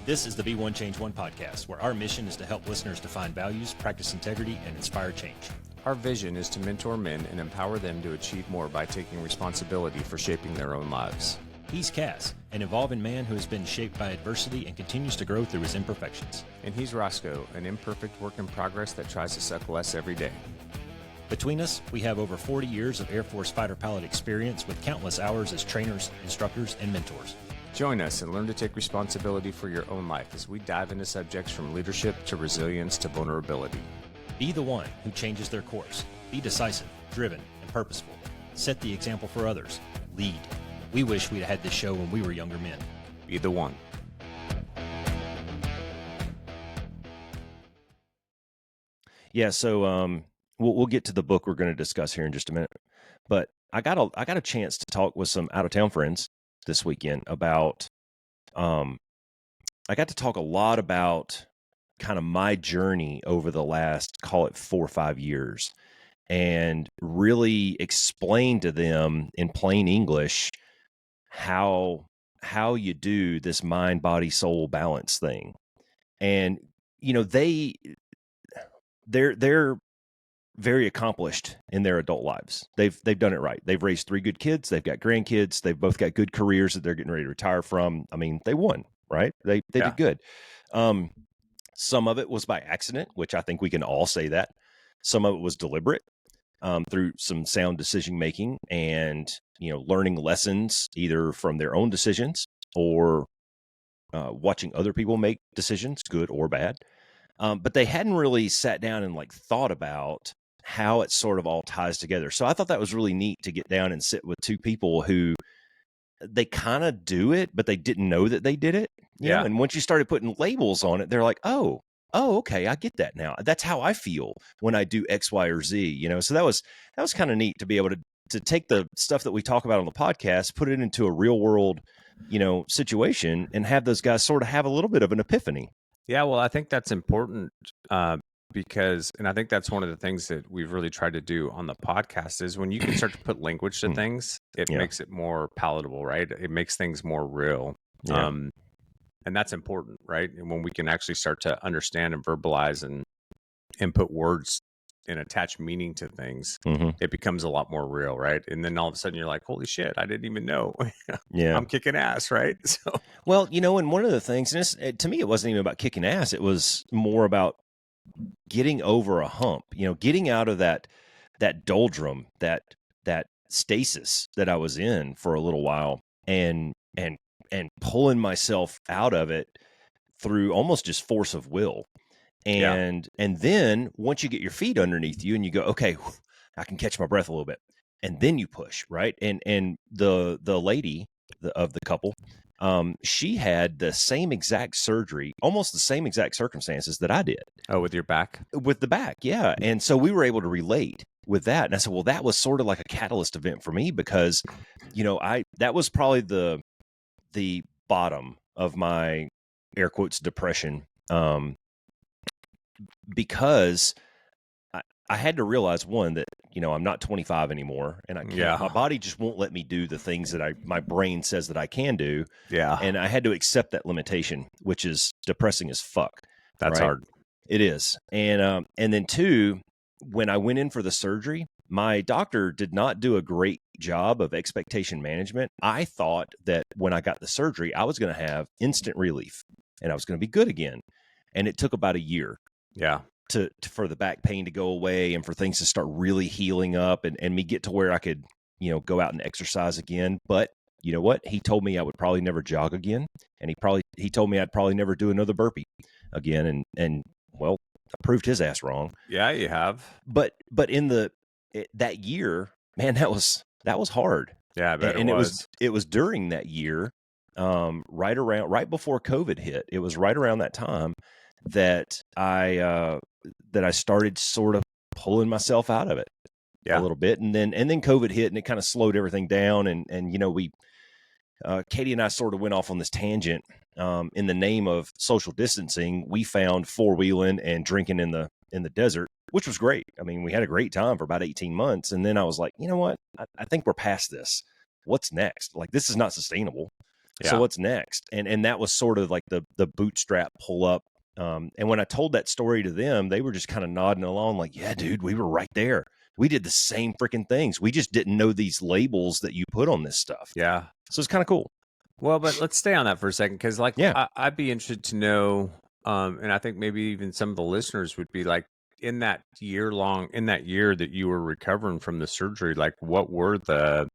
This is the Be One Change One podcast, where our mission is to help listeners define values, practice integrity, and inspire change. Our vision is to mentor men and empower them to achieve more by taking responsibility for shaping their own lives. He's CAS, an evolving man who has been shaped by adversity and continues to grow through his imperfections. And he's Roscoe, an imperfect work in progress that tries to suck less every day. Between us, we have over 40 years of Air Force fighter pilot experience with countless hours as trainers, instructors, and mentors. Join us and learn to take responsibility for your own life as we dive into subjects from leadership to resilience to vulnerability. Be the one who changes their course. Be decisive, driven, and purposeful. Set the example for others. Lead. We wish we'd had this show when we were younger men. Be the one. Yeah, so we'll get to the book we're going to discuss here in just a minute. But I got a chance to talk with some out of town friends this weekend about. I got to talk a lot about kind of my journey over the last, call it 4 or 5 years, and really explain to them in plain English how you do this mind, body, soul balance thing. And you know, they're very accomplished in their adult lives. They've done it right. They've raised 3 good kids. They've got grandkids. They've both got good careers that they're getting ready to retire from. I mean, they won, right? They did good. Some of it was by accident, which I think we can all say that. Some of it was deliberate, through some sound decision making and, you know, learning lessons either from their own decisions or watching other people make decisions, good or bad. But they hadn't really sat down and like thought about how it sort of all ties together. So I thought that was really neat to get down and sit with 2 people who they kind of do it, but they didn't know that they did it. Yeah. And once you started putting labels on it, they're like, oh, okay, I get that now. That's how I feel when I do X, Y, or Z, you know? So that was kind of neat to be able to take the stuff that we talk about on the podcast, put it into a real world, you know, situation and have those guys sort of have a little bit of an epiphany. Yeah, well, I think that's important because, and I think that's one of the things that we've really tried to do on the podcast is when you can start to put language to things, it makes it more palatable, right? It makes things more real. Yeah. And that's important, right? And when we can actually start to understand and verbalize and put words and attach meaning to things, it becomes a lot more real, right? And then all of a sudden you're like, holy shit, I didn't even know. Yeah. I'm kicking ass, right? So, well, you know, and one of the things, and to me, it wasn't even about kicking ass. It was more about getting over a hump, you know, getting out of that doldrum, that stasis that I was in for a little while and pulling myself out of it through almost just force of will. And then once you get your feet underneath you and you go, okay, I can catch my breath a little bit, and then you push, right? And the lady of the couple, she had the same exact surgery, almost the same exact circumstances that I did. Oh, with your back? With the back, yeah. And so we were able to relate with that. And I said, well, that was sort of like a catalyst event for me because, you know, that was probably the bottom of my air quotes depression. Because I had to realize, one, that, you know, I'm not 25 anymore and I can't, my body just won't let me do the things that my brain says that I can do. Yeah. And I had to accept that limitation, which is depressing as fuck. That's right? hard. It is. And then 2, when I went in for the surgery, my doctor did not do a great job of expectation management. I thought that when I got the surgery, I was going to have instant relief and I was going to be good again. And it took about a year. Yeah. For the back pain to go away and for things to start really healing up and me get to where I could, you know, go out and exercise again. But you know what? He told me I would probably never jog again. And he told me I'd probably never do another burpee again. And well, I proved his ass wrong. Yeah, you have. But in that year, man, that was hard. Yeah, I bet and it was. It was during that year, right before COVID hit. It was right around that time that I started sort of pulling myself out of it a little bit. And then COVID hit and it kind of slowed everything down. And you know, Katie and I sort of went off on this tangent, in the name of social distancing. We found 4-wheeling and drinking in the desert, which was great. I mean, we had a great time for about 18 months. And then I was like, you know what? I think we're past this. What's next? Like, this is not sustainable. So what's next? And that was sort of like the bootstrap pull up. And when I told that story to them, they were just kind of nodding along like, yeah, dude, we were right there. We did the same freaking things. We just didn't know these labels that you put on this stuff. Yeah. So it's kind of cool. Well, but let's stay on that for a second, because like, Yeah. I'd be interested to know, and I think maybe even some of the listeners would be like, in that year that you were recovering from the surgery, like what were the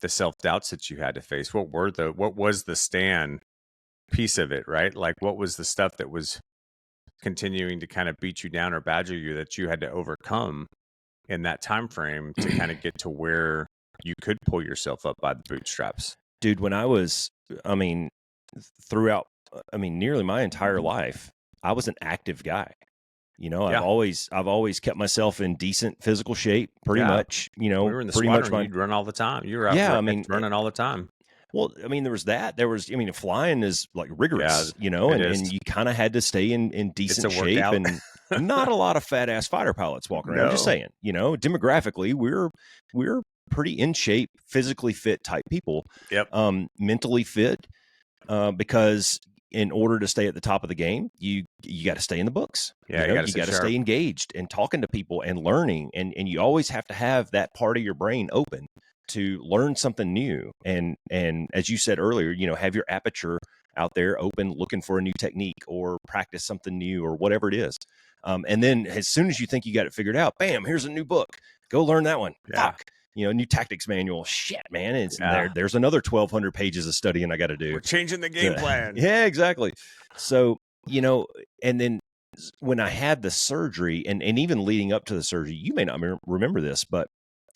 self-doubts that you had to face? What was the stand piece of it, right? Like what was the stuff that was continuing to kind of beat you down or badger you that you had to overcome in that time frame to kind of get to where you could pull yourself up by the bootstraps? Dude, when I was, throughout, nearly my entire life, I was an active guy. I've always kept myself in decent physical shape, pretty much. We were in the pretty squadron, much you'd run all the time. You were out running all the time. Well, there was that. There was, flying is like rigorous, and you kind of had to stay in decent shape, and not a lot of fat ass fighter pilots walking around. I'm just saying, demographically, we're pretty in shape, physically fit type people. Yep. Mentally fit, because in order to stay at the top of the game, you got to stay in the books. Yeah, you got to stay engaged and talking to people and learning, and you always have to have that part of your brain open to learn something new. And as you said earlier, have your aperture out there open, looking for a new technique or practice something new or whatever it is. And then as soon as you think you got it figured out, bam, here's a new book. Go learn that one. Yeah. Fuck. New tactics manual. Shit, man. It's there's another 1,200 pages of studying I got to do. We're changing the game plan. Yeah, exactly. So, and then when I had the surgery and even leading up to the surgery, you may not remember this, but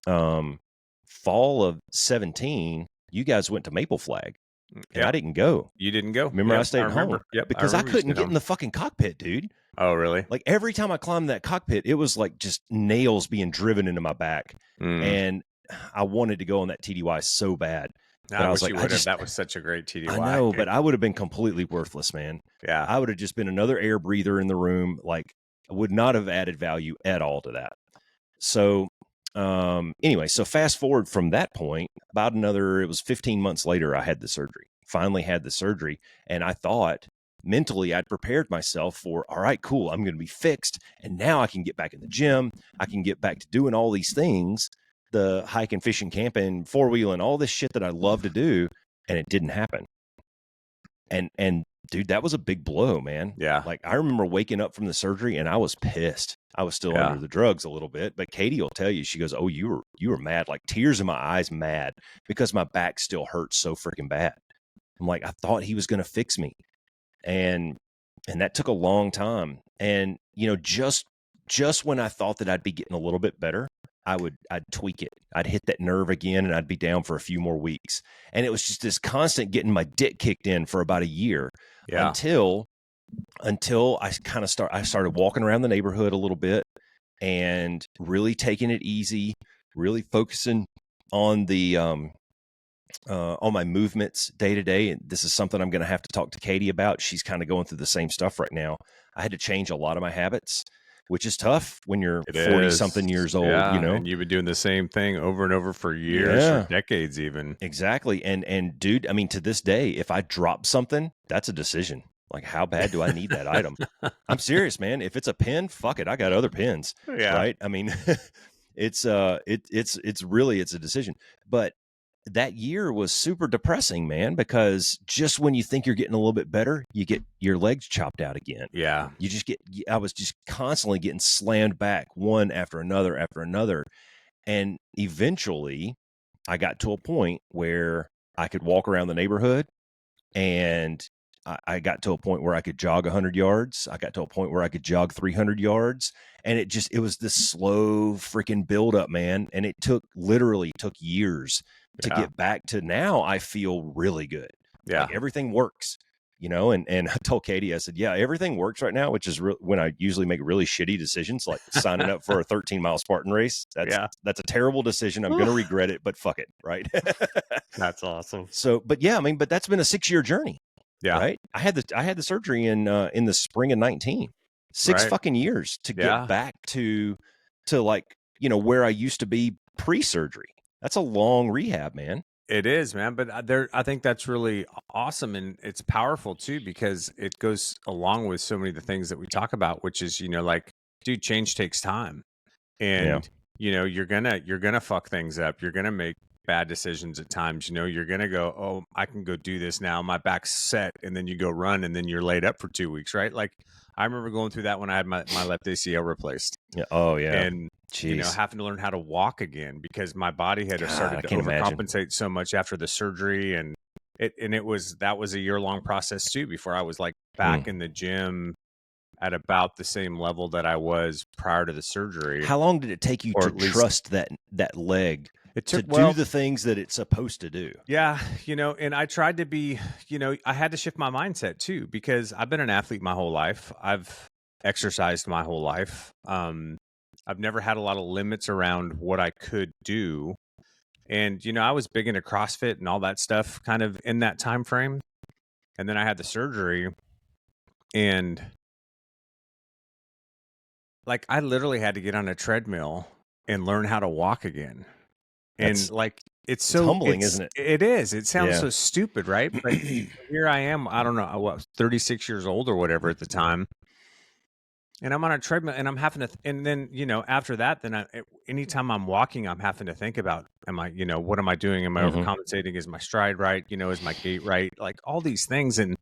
fall of 2017, you guys went to Maple Flag, and I didn't go. You didn't go? Remember, I stayed home. Yep, because I couldn't get in the fucking cockpit, dude. Oh, really? Like every time I climbed that cockpit, it was like just nails being driven into my back, and I wanted to go on that TDY so bad. But I was like, that was such a great TDY. I know, but I would have been completely worthless, man. Yeah, I would have just been another air breather in the room. Like, I would not have added value at all to that. So, anyway, so fast forward from that point, it was 15 months later, I had the surgery. Finally had the surgery, and I thought mentally I'd prepared myself for, all right, cool, I'm going to be fixed, and now I can get back in the gym. I can get back to doing all these things, the hiking, fishing, camping, four-wheeling, all this shit that I love to do, and it didn't happen. And dude, that was a big blow, man. Yeah. Like, I remember waking up from the surgery and I was pissed. I was still under the drugs a little bit, but Katie will tell you, she goes, oh, you were mad, like tears in my eyes, mad, because my back still hurts so freaking bad. I'm like, I thought he was going to fix me. And that took a long time. And, just when I thought that I'd be getting a little bit better, I'd tweak it. I'd hit that nerve again and I'd be down for a few more weeks. And it was just this constant getting my dick kicked in for about a year until I kind of started walking around the neighborhood a little bit and really taking it easy, really focusing on on my movements day to day. And this is something I'm going to have to talk to Katie about. She's kind of going through the same stuff right now. I had to change a lot of my habits, which is tough when you're 40 something years old, and you've been doing the same thing over and over for years, for decades even. Exactly. And dude, to this day, if I drop something, that's a decision. Like, how bad do I need that item? I'm serious, man. If it's a pen, fuck it. I got other pens. Yeah. Right. It's a decision. But that year was super depressing, man, because just when you think you're getting a little bit better, you get your legs chopped out again. Yeah. I was just constantly getting slammed back one after another. And eventually I got to a point where I could walk around the neighborhood, and I got to a point where I could jog 100 yards. I got to a point where I could jog 300 yards. And it was this slow freaking buildup, man. And it literally took years to get back to now. I feel really good. Yeah. Like, everything works, and I told Katie, I said, yeah, everything works right now, which is when I usually make really shitty decisions, like signing up for a 13-mile Spartan race. That's a terrible decision. I'm going to regret it, but fuck it. Right. That's awesome. So, but but that's been a 6-year journey. Yeah. Right. I had the surgery in the spring of 19, 6 fucking years to get back to like, where I used to be pre-surgery. That's a long rehab, man. It is, man. But I think that's really awesome, and it's powerful too, because it goes along with so many of the things that we talk about, which is, like, dude, change takes time. Yeah. And you're gonna fuck things up, you're gonna make bad decisions at times, you're gonna go, oh, I can go do this now, my back's set, and then you go run, and then you're laid up for 2 weeks, right? Like, I remember going through that when I had my left ACL replaced, Yeah. Oh yeah. and Jeez. having to learn how to walk again, because my body had God, I started to can't imagine. overcompensate so much after the surgery. And that was a year-long process too, before I was like Hmm. back in the gym at about the same level that I was prior to the surgery, How long did it take you or to at least trust that leg it to took. do Well, the things that it's supposed to do? yeah, and I tried to be, I had to shift my mindset too, because I've been an athlete my whole life. I've exercised my whole life. I've never had a lot of limits around what I could do. And I was big into CrossFit and all that stuff kind of in that time frame. And then I had the surgery, and like, I literally had to get on a treadmill and learn how to walk again. And That's like, it's humbling, isn't it? it is. It sounds Yeah. so stupid, right? But here I am, I don't know, I was 36 years old or whatever at the time. And I'm on a treadmill, and I'm having to, and then, after that, then anytime I'm walking, I'm having to think about, what am I doing? Am I Hmm. overcompensating? Is my stride right? Is my gait right? Like, all these things. And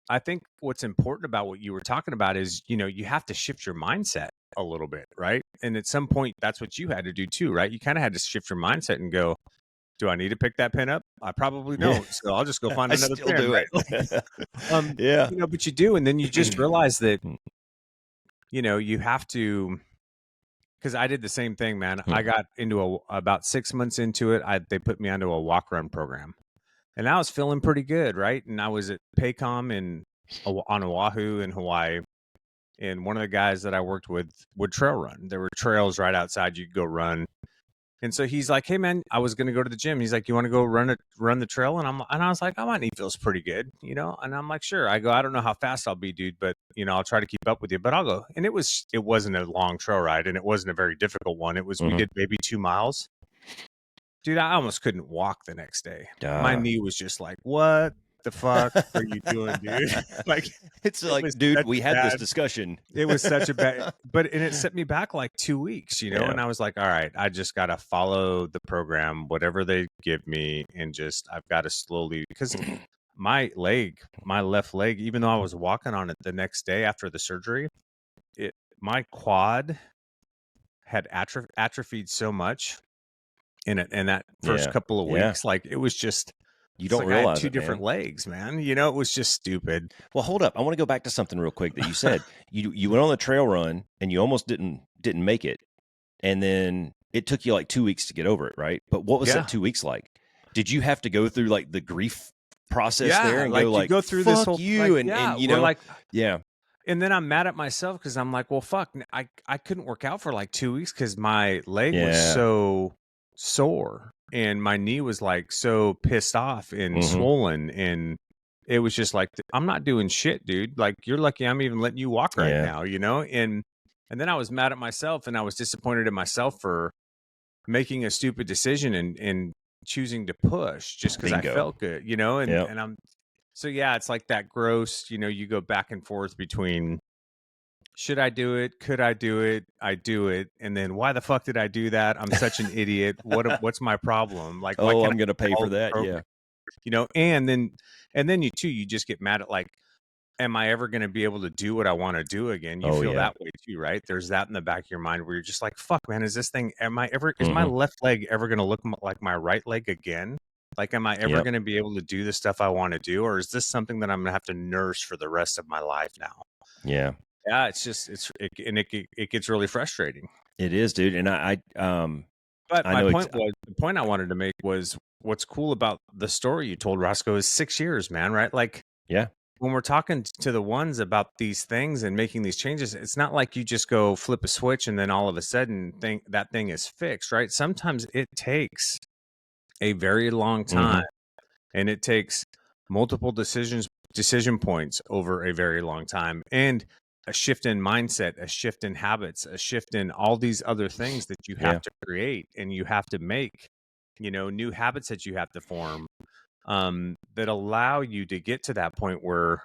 I think what's important about what you were talking about is, you have to shift your mindset a little bit, right? And at some point, that's what you had to do too, right? You kind of had to shift your mindset and go, do I need to pick that pin up? I probably Yeah. don't. So I'll just go find I another still pin, do right? it. Yeah. But you do. And then you just realize that, you have to, because I did the same thing, man. I got into about 6 months into it. They put me onto a walk run program, and I was feeling pretty good, right? And I was at Paycom on Oahu in Hawaii, and one of the guys that I worked with would trail run. There were trails right outside you could go run. And so he's like, "Hey man, I was going to go to the gym." He's like, "You want to go run the trail?" And I was like, "Oh, my knee feels pretty good, And I'm like, "Sure." I go, "I don't know how fast I'll be, dude, but I'll try to keep up with you, but I'll go." And it wasn't a long trail ride, and it wasn't a very difficult one. We Hmm. did maybe 2 miles. Dude, I almost couldn't walk the next day. My Uh, knee was just like, "What the fuck are you doing, dude?" Like, it's it like, was dude, such we a had this bad discussion. it was such a bad, and it set me back like 2 weeks, Yeah. and I was like, all right, I just got to follow the program, whatever they give me, and just, I've got to slowly, because my left leg, even though I was walking on it the next day after the surgery, it my quad had atrophied so much in that first Yeah. couple of Yeah. weeks. Like, it was just, You it's don't like I had realize two it, different man. legs, man. It was just stupid. Well, hold up. I want to go back to something real quick that you said. You went on the trail run and you almost didn't make it. And then it took you like 2 weeks to get over it, right? But what was that Yeah. 2 weeks like? Did you have to go through like the grief process there Yeah. and go Like, you like, go through this fuck whole, like, you? yeah, And we're like, yeah. and then I'm mad at myself, because I'm like, well, fuck, I couldn't work out for like 2 weeks because my leg was Yeah. so sore, and my knee was like so pissed off and Hmm. swollen. And it was just like, I'm not doing shit, dude. Like, you're lucky I'm even letting you walk right Yeah. now, And then I was mad at myself, and I was disappointed in myself for making a stupid decision, and choosing to push just because I Bingo. felt good, and Yep. I'm so, yeah, it's like that gross, you go back and forth between, should I do it? Could I do it? I do it. And then, why the fuck did I do that? I'm such an idiot. What's my problem? Like, why Oh, can't I'm I gonna pay follow for the that. program? Yeah. And then you just get mad at, like, am I ever going to be able to do what I want to do again? You Oh feel yeah. that way too, right? There's that in the back of your mind where you're just like, fuck, man, is my Hmm. left leg ever going to look like my right leg again? Like, am I ever Yep. going to be able to do the stuff I want to do? Or is this something that I'm going to have to nurse for the rest of my life now? Yeah. Yeah, it's just, it gets really frustrating. It is, dude. And But I know the point I wanted to make was, what's cool about the story you told, Roscoe, is 6 years, man, right? Like, yeah. when we're talking to the ones about these things and making these changes, it's not like you just go flip a switch and then all of a sudden think that thing is fixed, right? Sometimes it takes a very long time, Hmm. and it takes multiple decision points over a very long time, and a shift in mindset, a shift in habits, a shift in all these other things that you have Yeah. to create and you have to make. new habits that you have to form, that allow you to get to that point where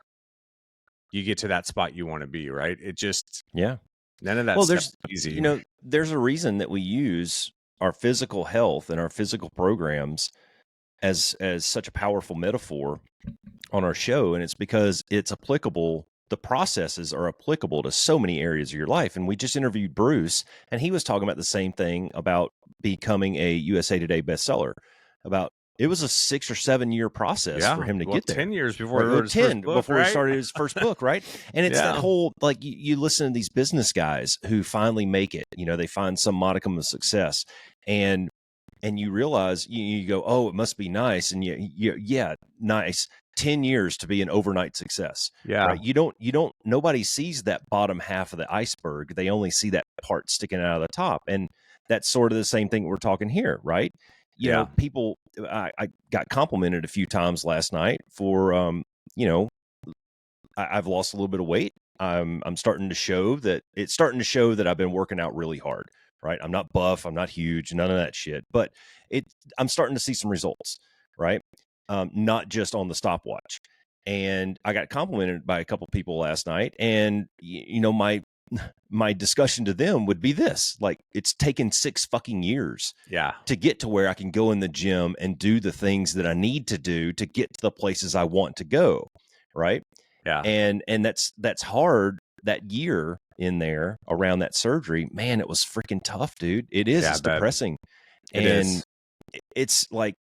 you get to that spot you want to be, right? It just, Yeah. none of that Well, stuff is easy. there's a reason that we use our physical health and our physical programs as such a powerful metaphor on our show, and it's because it's applicable. The processes are applicable to so many areas of your life. And we just interviewed Bruce, and he was talking about the same thing about becoming a USA Today bestseller. About it was a 6 or 7 year process for Yeah. him to Well, get there. 10 years before he wrote his first 10 book, before he right? started his first book, right? And it's that Yeah. whole, like, you listen to these business guys who finally make it, they find some modicum of success, and you realize, you go, oh, it must be nice. And yeah, nice. 10 years to be an overnight success, Yeah. right? Nobody sees that bottom half of the iceberg. They only see that part sticking out of the top. And that's sort of the same thing we're talking here, right? People, I got complimented a few times last night for, I've lost a little bit of weight. I'm starting to show that I've been working out really hard, right? I'm not buff, I'm not huge, none of that shit, but I'm starting to see some results, right? Not just on the stopwatch. And I got complimented by a couple people last night, and my discussion to them would be this: like, it's taken 6 fucking years to get to where I can go in the gym and do the things that I need to do to get to the places I want to go, right? Yeah. And that's hard. That year in there around that surgery, man, it was freaking tough, dude. It is. Yeah, it's depressing. It is. It's like,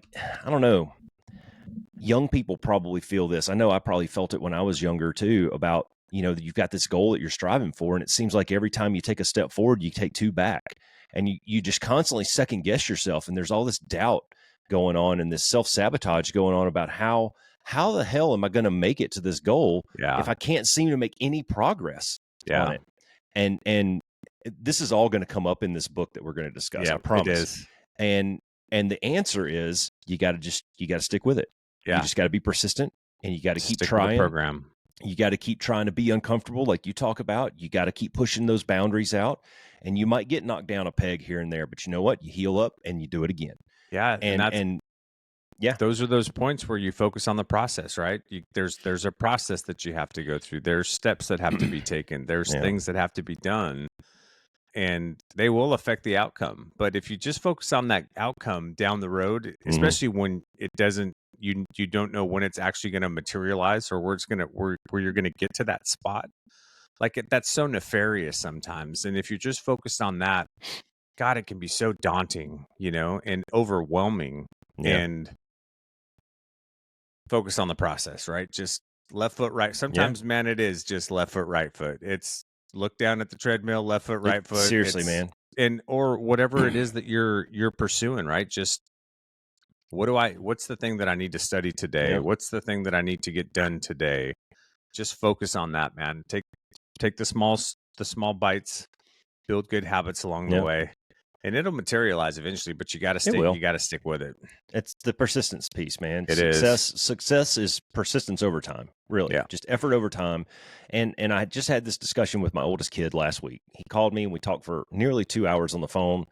I don't know. Young people probably feel this. I know I probably felt it when I was younger too, about, you've got this goal that you're striving for, and it seems like every time you take a step forward, you take 2 back, and you just constantly second guess yourself. And there's all this doubt going on and this self-sabotage going on about how the hell am I going to make it to this goal if I can't seem to make any progress on it? And this is all going to come up in this book that we're going to discuss. I promise. It is. And the answer is, you got to stick with it. Yeah. You just got to be persistent, and you got to keep Stick trying. with the program. You got to keep trying to be uncomfortable, like you talk about. You got to keep pushing those boundaries out, and you might get knocked down a peg here and there, but you know what? You heal up and you do it again. Yeah. And those are those points where you focus on the process, right? There's a process that you have to go through. There's steps that have to be taken. There's things that have to be done, and they will affect the outcome. But if you just focus on that outcome down the road, especially when it doesn't, you don't know when it's actually going to materialize, or where you're going to get to that spot. Like, that's so nefarious sometimes. And if you're just focused on that, God, it can be so daunting, and overwhelming. Yeah. And focus on the process, right? Just left foot, right. Sometimes, man, it is just left foot, right foot. It's look down at the treadmill, left foot, right foot. Seriously, man. And or whatever it is that you're pursuing, right? Just what's the thing that I need to study today? Yep. What's the thing that I need to get done today? Just focus on that, man. Take the small bites, build good habits along the way. And it'll materialize eventually, but you got to stick with it. It's the persistence piece, man. Success is persistence over time, really. Just effort over time. And I just had this discussion with my oldest kid last week. He called me and we talked for nearly 2 hours on the phone.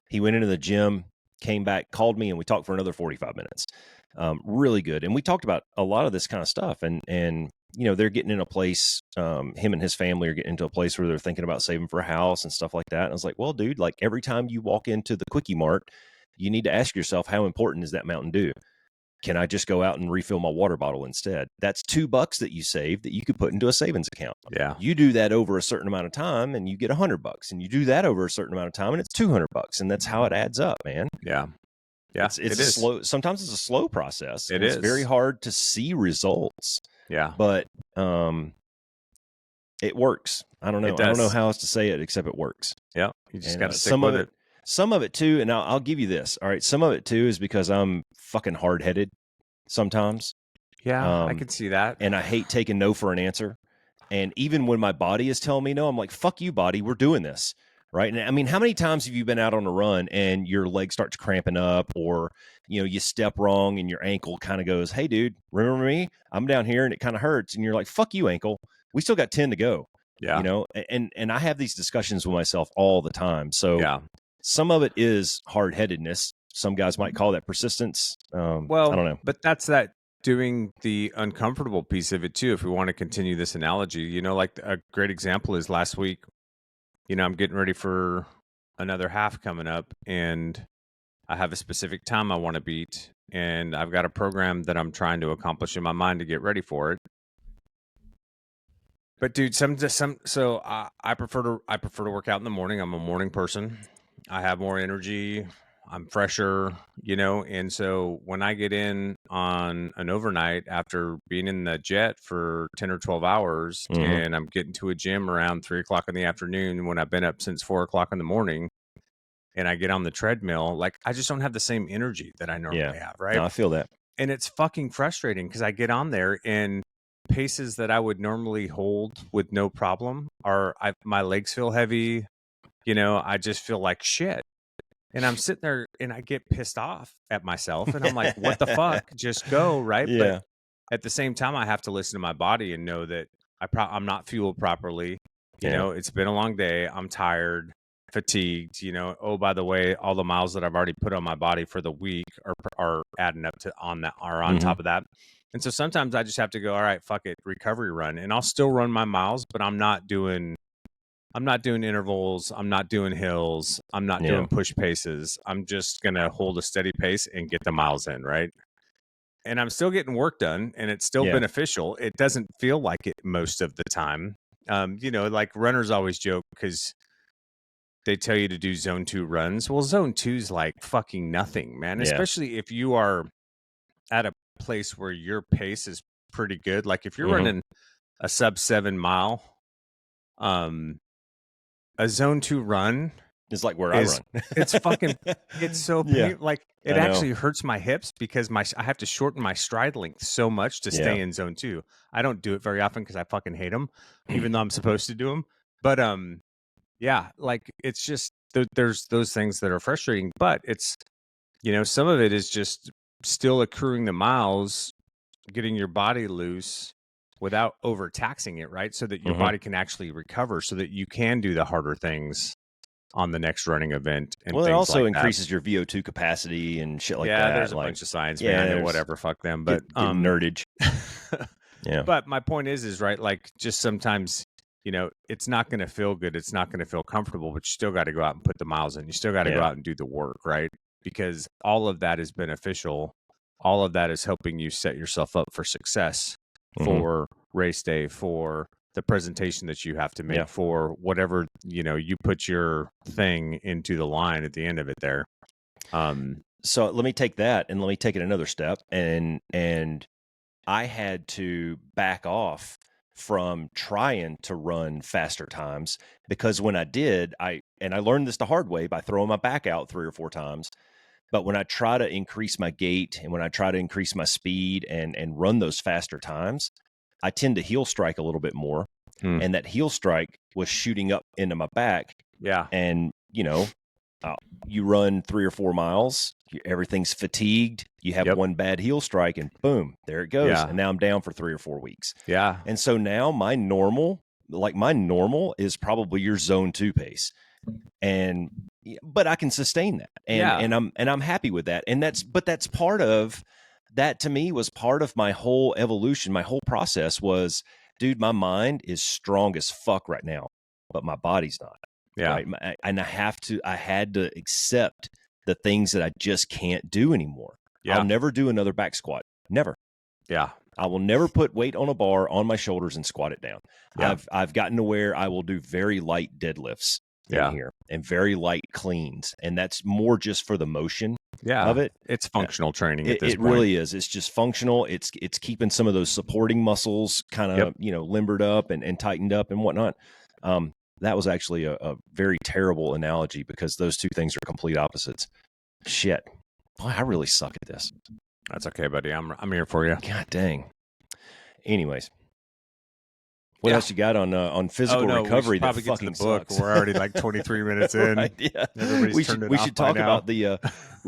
He went into the gym, came back, called me, and we talked for another 45 minutes. Really good. And we talked about a lot of this kind of stuff. And they're getting in a place, him and his family are getting into a place where they're thinking about saving for a house and stuff like that. And I was like, well, dude, like, every time you walk into the Quickie Mart, you need to ask yourself, how important is that Mountain Dew? Can I just go out and refill my water bottle instead? That's $2 that you save that you could put into a savings account. Yeah. You do that over a certain amount of time and you get $100, and you do that over a certain amount of time and it's $200. And that's how it adds up, man. Yeah. Yeah. It's slow. Sometimes it's a slow process. It's very hard to see results. Yeah. But it works. I don't know. I don't know how else to say it except it works. Yeah. You just got to stick with it. Some of it too, and I'll give you this. All right. Some of it too is because I'm fucking hard-headed sometimes. Yeah, I can see that. And I hate taking no for an answer. And even when my body is telling me no, I'm like, fuck you, body. We're doing this. Right. And I mean, how many times have you been out on a run and your leg starts cramping up, or, you step wrong and your ankle kind of goes, hey, dude, remember me? I'm down here and it kind of hurts. And you're like, fuck you, ankle. We still got 10 to go. Yeah. And I have these discussions with myself all the time. So some of it is hard-headedness, Some guys might call that persistence. I don't Well, know. but that's that doing the uncomfortable piece of it too. If we want to continue this analogy, like a great example is last week, I'm getting ready for another half coming up, and I have a specific time I want to beat, and I've got a program that I'm trying to accomplish in my mind to get ready for it. But dude, so I prefer to work out in the morning. I'm a morning person. I have more energy. I'm fresher, and so when I get in on an overnight after being in the jet for 10 or 12 hours, and I'm getting to a gym around 3:00 in the afternoon when I've been up since 4:00 in the morning, and I get on the treadmill, like I just don't have the same energy that I normally have, right? No, I feel that. And it's fucking frustrating because I get on there and paces that I would normally hold with no problem my legs feel heavy, I just feel like shit. And I'm sitting there and I get pissed off at myself and I'm like, what the fuck? Just go, right? Yeah. But at the same time, I have to listen to my body and know that I'm not fueled properly. It's been a long day. I'm tired, fatigued, oh, by the way, all the miles that I've already put on my body for the week are adding up to on top of that. And so sometimes I just have to go, all right, fuck it, recovery run. And I'll still run my miles, but I'm not doing intervals. I'm not doing hills. I'm not doing push paces. I'm just going to hold a steady pace and get the miles in, right? And I'm still getting work done and it's still beneficial. It doesn't feel like it most of the time. Like runners always joke because they tell you to do zone 2 runs. Well, zone 2 is like fucking nothing, man, especially if you are at a place where your pace is pretty good. Like if you're running a sub 7 mile, a zone 2 run is like where I run. It's fucking, it's so painful. Like it actually hurts my hips because I have to shorten my stride length so much to stay in zone 2. I don't do it very often because I fucking hate them, even though I'm supposed to do them. But like it's just there's those things that are frustrating. But it's some of it is just still accruing the miles, getting your body loose without overtaxing it, right? So that your body can actually recover, so that you can do the harder things on the next running event. And well, it also like increases your VO2 capacity and shit like that. Yeah, there's a bunch of science behind it. Whatever, fuck them. But get nerdage. But my point is right? Like just sometimes, it's not going to feel good. It's not going to feel comfortable. But you still got to go out and put the miles in. You still got to go out and do the work, right? Because all of that is beneficial. All of that is helping you set yourself up for success for race day, for the presentation that you have to make, for whatever, you put your thing into the line at the end of it there. So let me take that and let me take it another step. And I had to back off from trying to run faster times, because when I did, I learned this the hard way by throwing my back out 3 or 4 times. But when I try to increase my gait and when I try to increase my speed and run those faster times, I tend to heel strike a little bit more. And that heel strike was shooting up into my back. Yeah. And, you run 3 or 4 miles, everything's fatigued. You have one bad heel strike and boom, there it goes. And now I'm down for 3 or 4 weeks. Yeah. And so now my normal is probably your zone 2 pace. But I can sustain that. And I'm happy with that. And that's part of that. To me, was part of my whole evolution. My whole process was, dude, my mind is strong as fuck right now, but my body's not. Yeah. Right? And I had to accept the things that I just can't do anymore. Yeah. I'll never do another back squat. Never. Yeah. I will never put weight on a bar on my shoulders and squat it down. Yeah. I've gotten to where I will do very light deadlifts in here and very light cleans. And that's more just for the motion of it. It's functional training at this point. It really is. It's just functional. It's keeping some of those supporting muscles kind of, limbered up and tightened up and whatnot. That was actually a very terrible analogy because those two things are complete opposites. Shit. Boy, I really suck at this. That's okay, buddy. I'm here for you. God dang. Anyways. What else you got on physical recovery? We should probably get to the book. We're already like 23 minutes in. Right, yeah. We should talk about the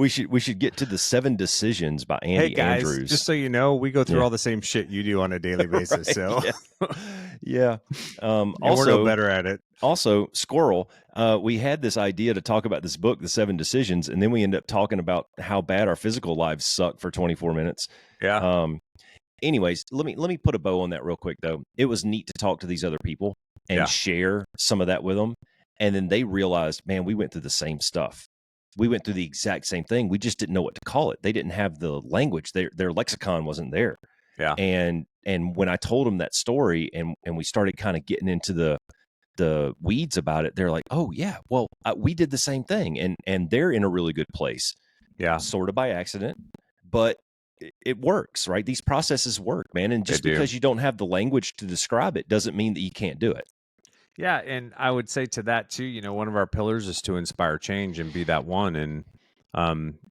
We should get to the 7 Decisions by Hey Andy guys, Andrews. just so you know, we go through Yeah. all the same shit you do on a daily basis. Right, So yeah. and we're no better at it. Also, Squirrel, we had this idea to talk about this book, The 7 Decisions, and then we end up talking about how bad our physical lives suck for 24 minutes. Yeah. Anyways, let me put a bow on that real quick though. It was neat to talk to these other people and share some of that with them. And then they realized, man, we went through the same stuff. We went through the exact same thing. We just didn't know what to call it. They didn't have the language. Their lexicon wasn't there. Yeah. And when I told them that story and we started kind of getting into the weeds about it, they're like, oh yeah, well, we did the same thing. And they're in a really good place. Yeah. Sort of by accident, but it works, right? These processes work, man. And just They do. because you don't have the language to describe it doesn't mean that you can't do it. Yeah, and I would say to that too, one of our pillars is to inspire change and be that one. And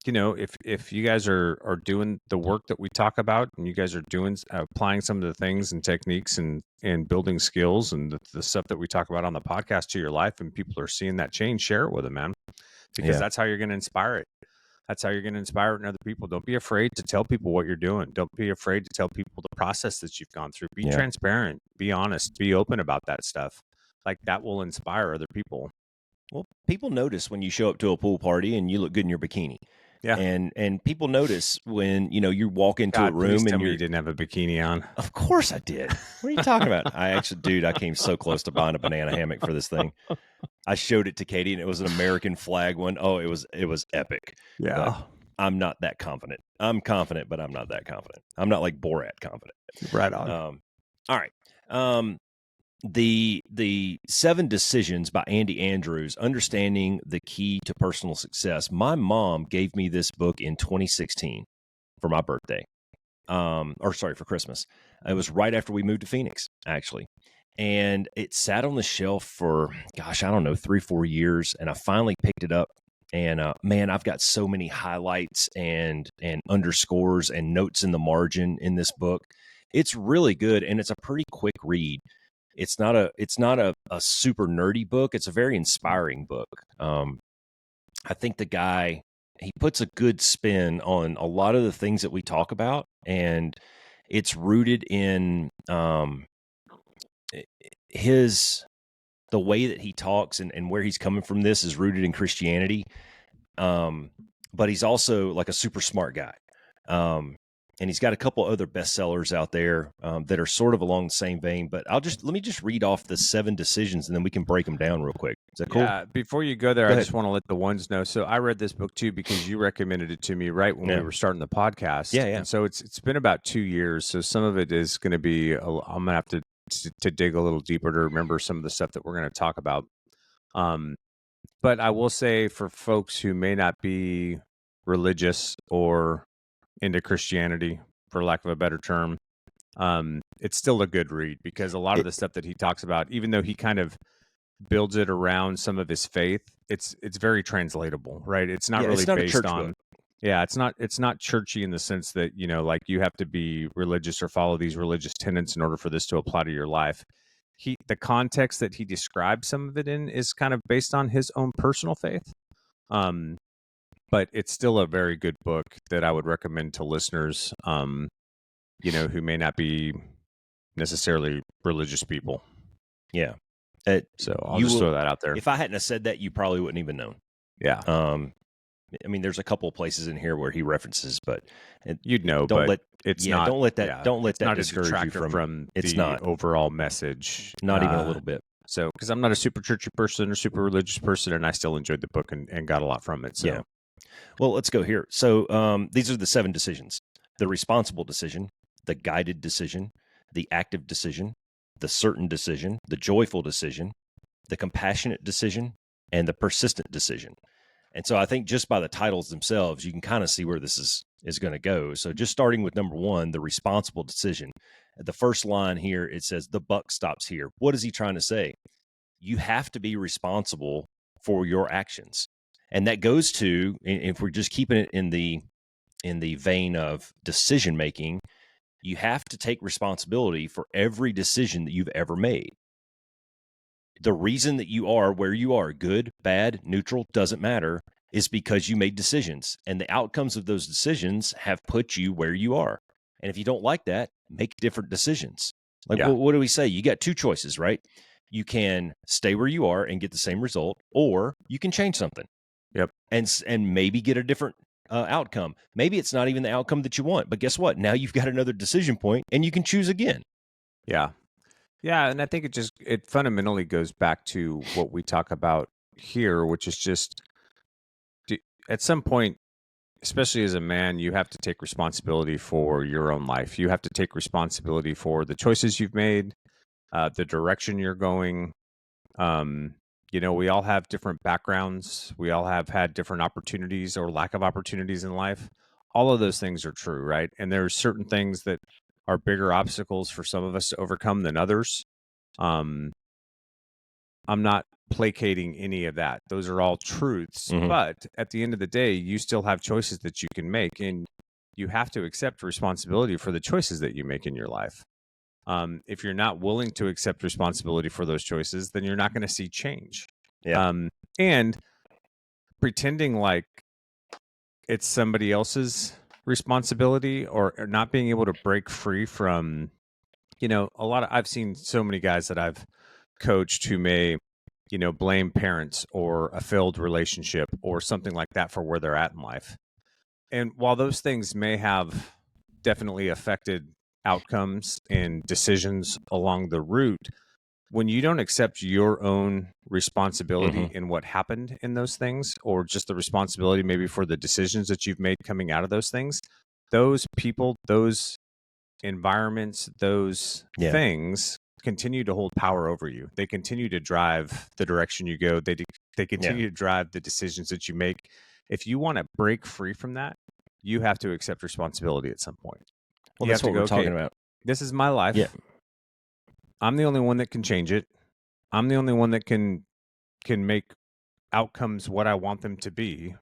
if you guys are doing the work that we talk about, and you guys are doing applying some of the things and techniques and building skills and the stuff that we talk about on the podcast to your life, and people are seeing that change, share it with them, man, because that's how you're going to inspire it. That's how you're going to inspire it in other people. Don't be afraid to tell people what you're doing. Don't be afraid to tell people the process that you've gone through. Be transparent, be honest, be open about that stuff. Like that will inspire other people. Well, people notice when you show up to a pool party and you look good in your bikini. Yeah. And people notice when, you walk into a room and you didn't have a bikini on. Of course I did. What are you talking about? I came so close to buying a banana hammock for this thing. I showed it to Katie and it was an American flag one. Oh, it was epic. Yeah. But I'm not that confident. I'm confident, but I'm not that confident. I'm not like Borat confident. Right on. All right. The 7 Decisions by Andy Andrews, Understanding the Key to Personal Success. My mom gave me this book in 2016 for my birthday. For Christmas. It was right after we moved to Phoenix, actually. And it sat on the shelf for, 3-4 years. And I finally picked it up. And man, I've got so many highlights and underscores and notes in the margin in this book. It's really good, and it's a pretty quick read. It's not a super nerdy book. It's a very inspiring book. I think the guy, he puts a good spin on a lot of the things that we talk about, and it's rooted in the way that he talks and where he's coming from. This is rooted in Christianity. But he's also like a super smart guy. And he's got a couple other bestsellers out there that are sort of along the same vein. But let me just read off the 7 decisions, and then we can break them down real quick. Is that cool? Yeah. Before you go there, I just want to let the ones know. So I read this book too because you recommended it to me right when we were starting the podcast. Yeah. And so it's been about 2 years. So some of it is going to be I'm going to have to dig a little deeper to remember some of the stuff that we're going to talk about. But I will say for folks who may not be religious or into Christianity, for lack of a better term, it's still a good read because a lot of the stuff that he talks about, even though he kind of builds it around some of his faith, it's very translatable, right? It's not really based on. Yeah, it's not churchy in the sense that, like you have to be religious or follow these religious tenets in order for this to apply to your life. The context that he describes some of it in is kind of based on his own personal faith. But it's still a very good book that I would recommend to listeners, who may not be necessarily religious people. Yeah. So I'll just throw that out there. If I hadn't have said that, you probably wouldn't even known. Yeah. I mean, there's a couple of places in here where he references, but you'd know. Don't let that discourage you from the overall message. Not even a little bit. So, because I'm not a super churchy person or super religious person, and I still enjoyed the book and got a lot from it. So. Yeah. Well, let's go here. So these are the 7 decisions: the responsible decision, the guided decision, the active decision, the certain decision, the joyful decision, the compassionate decision, and the persistent decision. And so I think just by the titles themselves, you can kind of see where this is going to go. So just starting with number 1, the responsible decision. The first line here, it says, the buck stops here. What is he trying to say? You have to be responsible for your actions. And that goes to, if we're just keeping it in the vein of decision making, you have to take responsibility for every decision that you've ever made. The reason that you are where you are, good, bad, neutral, doesn't matter. is because you made decisions, and the outcomes of those decisions have put you where you are. And if you don't like that, make different decisions. Like, Yeah. what do we say? You got two choices, right? You can stay where you are and get the same result, or you can change something. Yep. And maybe get a different outcome. Maybe it's not even the outcome that you want, but guess what? Now you've got another decision point, and you can choose again. Yeah. Yeah. And I think it fundamentally goes back to what we talk about here, which is just at some point, especially as a man, you have to take responsibility for your own life. You have to take responsibility for the choices you've made, the direction you're going. Um, we all have different backgrounds. We all have had different opportunities or lack of opportunities in life. All of those things are true, right? And there's certain things that are bigger obstacles for some of us to overcome than others. Um, I'm not placating any of that. Those are all truths. Mm-hmm. But at the end of the day, you still have choices that you can make, and you have to accept responsibility for the choices that you make in your life. If you're not willing to accept responsibility for those choices, then you're not going to see change. Yeah. And pretending like it's somebody else's responsibility or not being able to break free from, I've seen so many guys that I've coached who may, blame parents or a failed relationship or something like that for where they're at in life. And while those things may have definitely affected outcomes and decisions along the route, when you don't accept your own responsibility Mm-hmm. in what happened in those things, or just the responsibility maybe for the decisions that you've made coming out of those things, those people, those environments, those Yeah. things continue to hold power over you. They continue to drive the direction you go. They Yeah. continue to drive the decisions that you make. If you want to break free from that, you have to accept responsibility at some point. Well, You have that's to what go, we're okay, talking about. this is my Yeah. life. I'm the only one that can change it. I'm the only one that can make outcomes what I want them to be.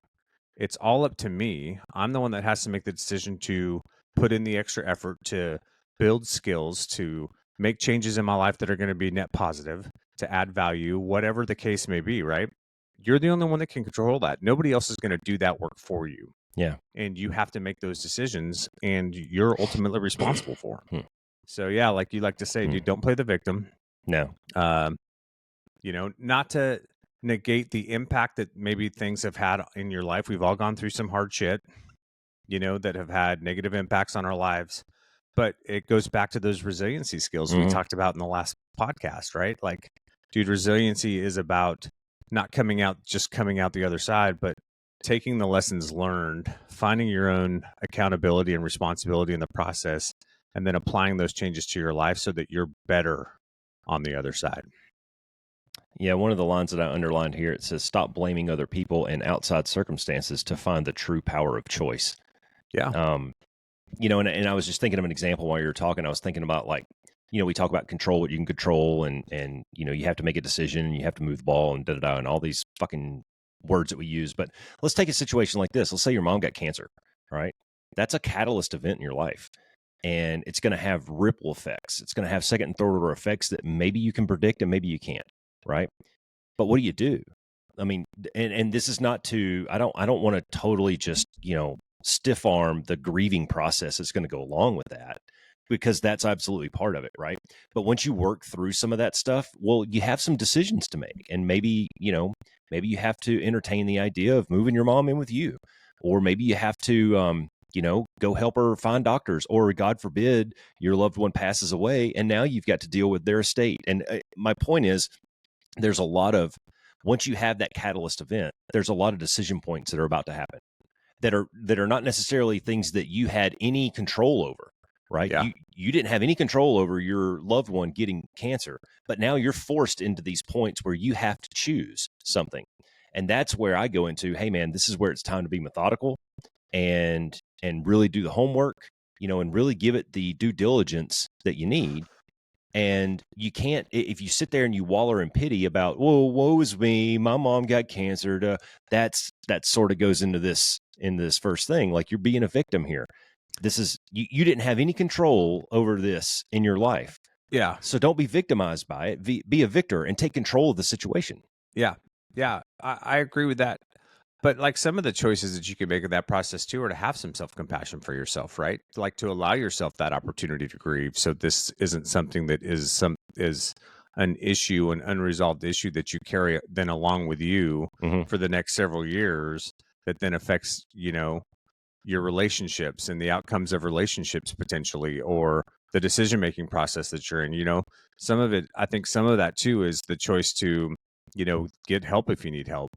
It's all up to me. I'm the one that has to make the decision to put in the extra effort to build skills, to make changes in my life that are going to be net positive, to add value, whatever the case may be, right? You're the only one that can control that. Nobody else is going to do that work for you. Yeah. And you have to make those decisions, and you're ultimately responsible for them. Hmm. So, yeah, like you like to say, dude, don't play the victim. No. Um, not to negate the impact that maybe things have had in your life. We've all gone through some hard shit, that have had negative impacts on our lives. But it goes back to those resiliency skills we Mm-hmm. talked about in the last podcast, right? Like, dude, resiliency is about not coming out the other side, but taking the lessons learned, finding your own accountability and responsibility in the process, and then applying those changes to your life so that you're better on the other side. Yeah, one of the lines that I underlined here, it says, "Stop blaming other people and outside circumstances to find the true power of choice." Yeah. And I was just thinking of an example while you were talking. I was thinking about, like, we talk about control what you can control, and you have to make a decision, and you have to move the ball, and and all these fucking words that we use. But let's take a situation like this. Let's say your mom got cancer, right? That's a catalyst event in your life, and it's going to have ripple effects. It's going to have second and third order effects that maybe you can predict and maybe you can't, right? But what do you do? I mean, and this is not to, I don't want to totally just, stiff arm the grieving process that's going to go along with that, because that's absolutely part of it, right? But once you work through some of that stuff, well, you have some decisions to make, and maybe you have to entertain the idea of moving your mom in with you, or maybe you have to go help her find doctors, or God forbid your loved one passes away, and now you've got to deal with their estate. And my point is, there's a lot of, once you have that catalyst event, there's a lot of decision points that are about to happen that are not necessarily things that you had any control over, right? Yeah. You didn't have any control over your loved one getting cancer, but now you're forced into these points where you have to choose something. And that's where I go into, hey man, this is where it's time to be methodical and really do the homework, and really give it the due diligence that you need. And you can't, if you sit there and you waller in pity about, "Whoa, woe is me, my mom got cancer," that sort of goes into this first thing. Like, you're being a victim here. This is, you didn't have any control over this in your life. Yeah. So don't be victimized by it. Be a victor and take control of the situation. Yeah. Yeah. I agree with that. But like some of the choices that you can make in that process too are to have some self-compassion for yourself, right? Like to allow yourself that opportunity to grieve. So this isn't something that is an issue, an unresolved issue that you carry then along with you for the next several years that then affects, your relationships and the outcomes of relationships potentially, or the decision-making process that you're in. Some of it, I think some of that too is the choice to get help if you need help,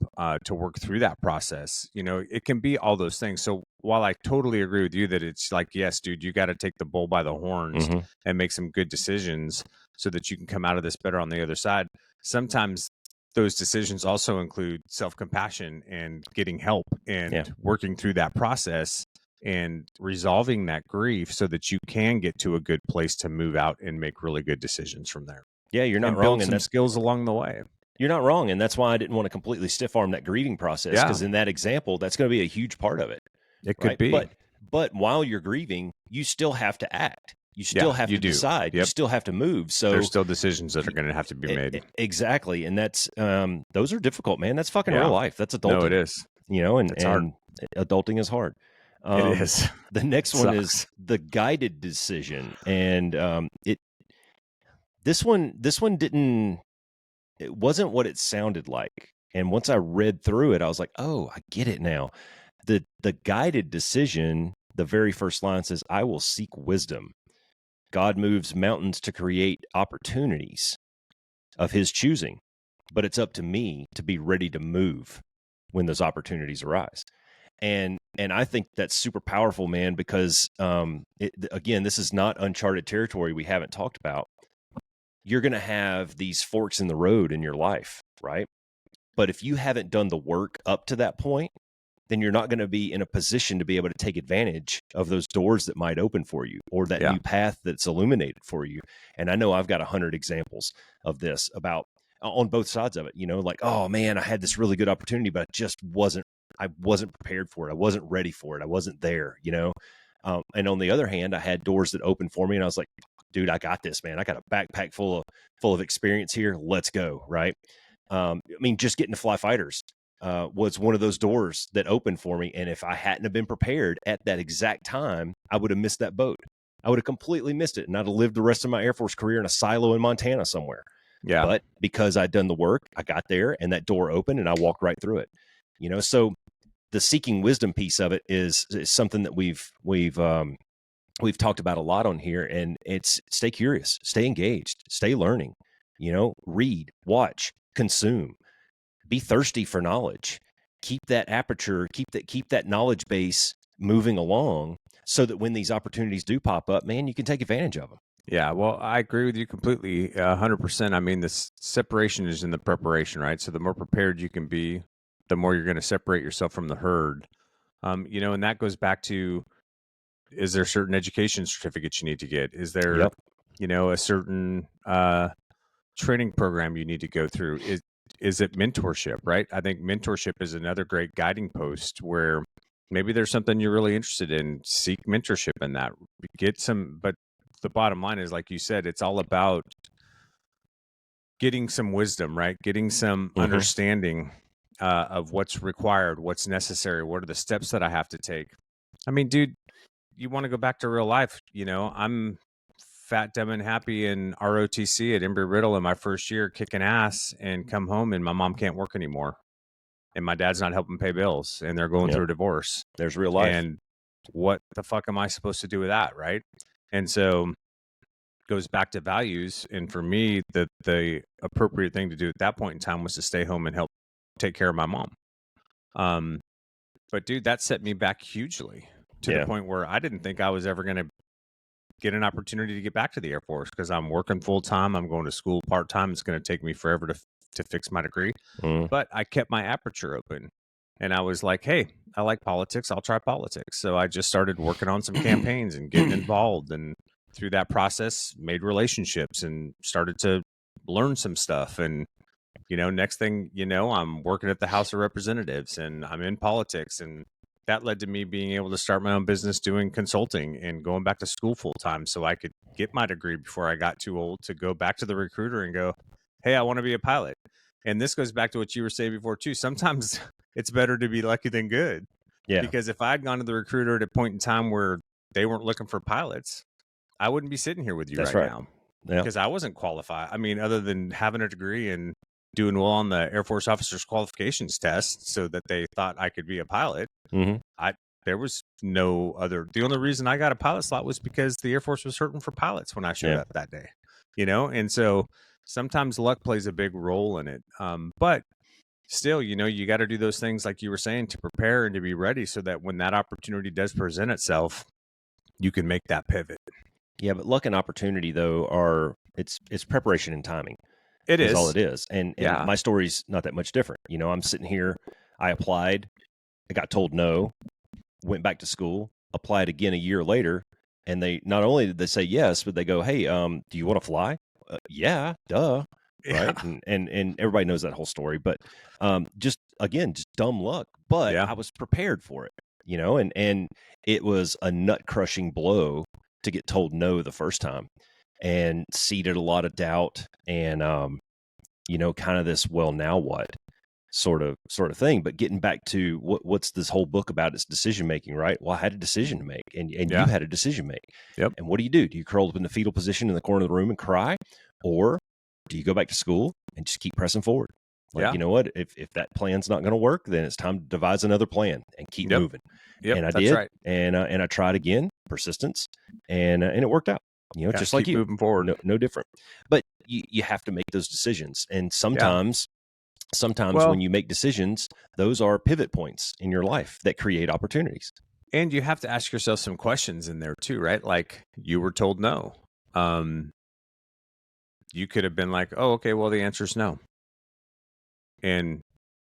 to work through that process. It can be all those things. So while I totally agree with you that it's like, yes, dude, you got to take the bull by the horns and make some good decisions so that you can come out of this better on the other side. Sometimes those decisions also include self-compassion and getting help and working through that process and resolving that grief so that you can get to a good place to move out and make really good decisions from there. Yeah, you're not And wrong. build And some that's skills along the way. You're not wrong. And that's why I didn't want to completely stiff arm that grieving process, because in that example, that's going to be a huge part of it. It could Right. be. But while you're grieving, you still have to act. You still have to decide. You still have to move. So there's still decisions that are going to have to be made. Exactly. And that's, those are difficult, man. That's fucking real life. That's adulting. No, it is. And adulting is hard. It is. The next one is the guided decision. And this one it wasn't what it sounded like. And once I read through it, I was like, oh, I get it now. The guided decision, the very first line says, I will seek wisdom. God moves mountains to create opportunities of his choosing, but it's up to me to be ready to move when those opportunities arise. And I think that's super powerful, man, because again, this is not uncharted territory we haven't talked about. You're going to have these forks in the road in your life, right? But if you haven't done the work up to that point, then you're not going to be in a position to be able to take advantage of those doors that might open for you, or that new path that's illuminated for you. And I know I've got 100 examples of this about on both sides of it, like, oh man, I had this really good opportunity, but I wasn't prepared for it. I wasn't ready for it. I wasn't there, and on the other hand, I had doors that opened for me and I was like, dude, I got this, man. I got a backpack full of experience here. Let's go. Right. Just getting to fly fighters was one of those doors that opened for me. And if I hadn't have been prepared at that exact time, I would have missed that boat. I would have completely missed it. And I'd have lived the rest of my Air Force career in a silo in Montana somewhere. Yeah. But because I'd done the work, I got there and that door opened and I walked right through it. So the seeking wisdom piece of it is something that we've talked about a lot on here, and it's stay curious, stay engaged, stay learning, read, watch, consume, be thirsty for knowledge, keep that aperture, keep that knowledge base moving along so that when these opportunities do pop up, man, you can take advantage of them. Yeah, well, I agree with you completely, 100%. This separation is in the preparation, right? So the more prepared you can be, the more you're going to separate yourself from the herd. And that goes back to, is there certain education certificates you need to get? Is there, a certain training program you need to go through? Is it mentorship, right? I think mentorship is another great guiding post where maybe there's something you're really interested in. Seek mentorship in that. But the bottom line is, like you said, it's all about getting some wisdom, right? Getting some understanding of what's required, what's necessary, what are the steps that I have to take. Dude, you want to go back to real life, I'm fat, dumb, and happy in ROTC at Embry-Riddle in my first year, kicking ass, and come home and my mom can't work anymore. And my dad's not helping pay bills, and they're going through a divorce. There's real life. And what the fuck am I supposed to do with that, right? And so it goes back to values. And for me, the appropriate thing to do at that point in time was to stay home and help take care of my mom. But dude, that set me back hugely to the point where I didn't think I was ever going to get an opportunity to get back to the Air Force, because I'm working full time. I'm going to school part time. It's going to take me forever to fix my degree. But I kept my aperture open, and I was like, hey, I like politics. I'll try politics. So I just started working on some campaigns and getting involved. And through that process, made relationships and started to learn some stuff. And, next thing you know, I'm working at the House of Representatives and I'm in politics. And that led to me being able to start my own business doing consulting and going back to school full time so I could get my degree before I got too old to go back to the recruiter and go, hey, I want to be a pilot. And this goes back to what you were saying before too. Sometimes it's better to be lucky than good. Yeah. Because if I'd gone to the recruiter at a point in time where they weren't looking for pilots, I wouldn't be sitting here with you That's right right. now Yeah. because I wasn't qualified. I mean, other than having a degree and doing well on the Air Force officers qualifications test so that they thought I could be a pilot, Mm-hmm. there was no other. The only reason I got a pilot slot was because the Air Force was hurting for pilots when I showed up that day, and so sometimes luck plays a big role in it. But still, you got to do those things like you were saying to prepare and to be ready so that when that opportunity does present itself, you can make that pivot. Yeah, but luck and opportunity though it's preparation and timing. It Is all is. it is. And Yeah. my story's not that much different. I'm sitting here, I applied, I got told no, went back to school, applied again a year later, and they not only did they say yes, but they go, "Hey, do you want to fly?" Yeah, duh, right? Yeah. And everybody knows that whole story, but just again, just dumb luck. But Yeah. I was prepared for it, and it was a nut crushing blow to get told no the first time, and seeded a lot of doubt and kind of this, well, now what sort of thing. But getting back to what's this whole book about, it's decision making, right? Well, I had a decision to make, and you Yeah. had a decision to make. Yep. And what do? You curl up in the fetal position in the corner of the room and cry, or do you go back to school and just keep pressing forward? Like, Yeah. you know what? If that plan's not going to work, then it's time to devise another plan and keep Yep. moving. Yep. And I That's did, right. and I tried again, persistence, and it worked out. Yeah. Just like Keep you, moving forward. no different. But you have to make those decisions, and Yeah. sometimes Well, when you make decisions, those are pivot points in your life that create opportunities. and you have to ask yourself some questions in there too, right? Like you were told no. You could have been like, "Oh, okay, well the answer is no." And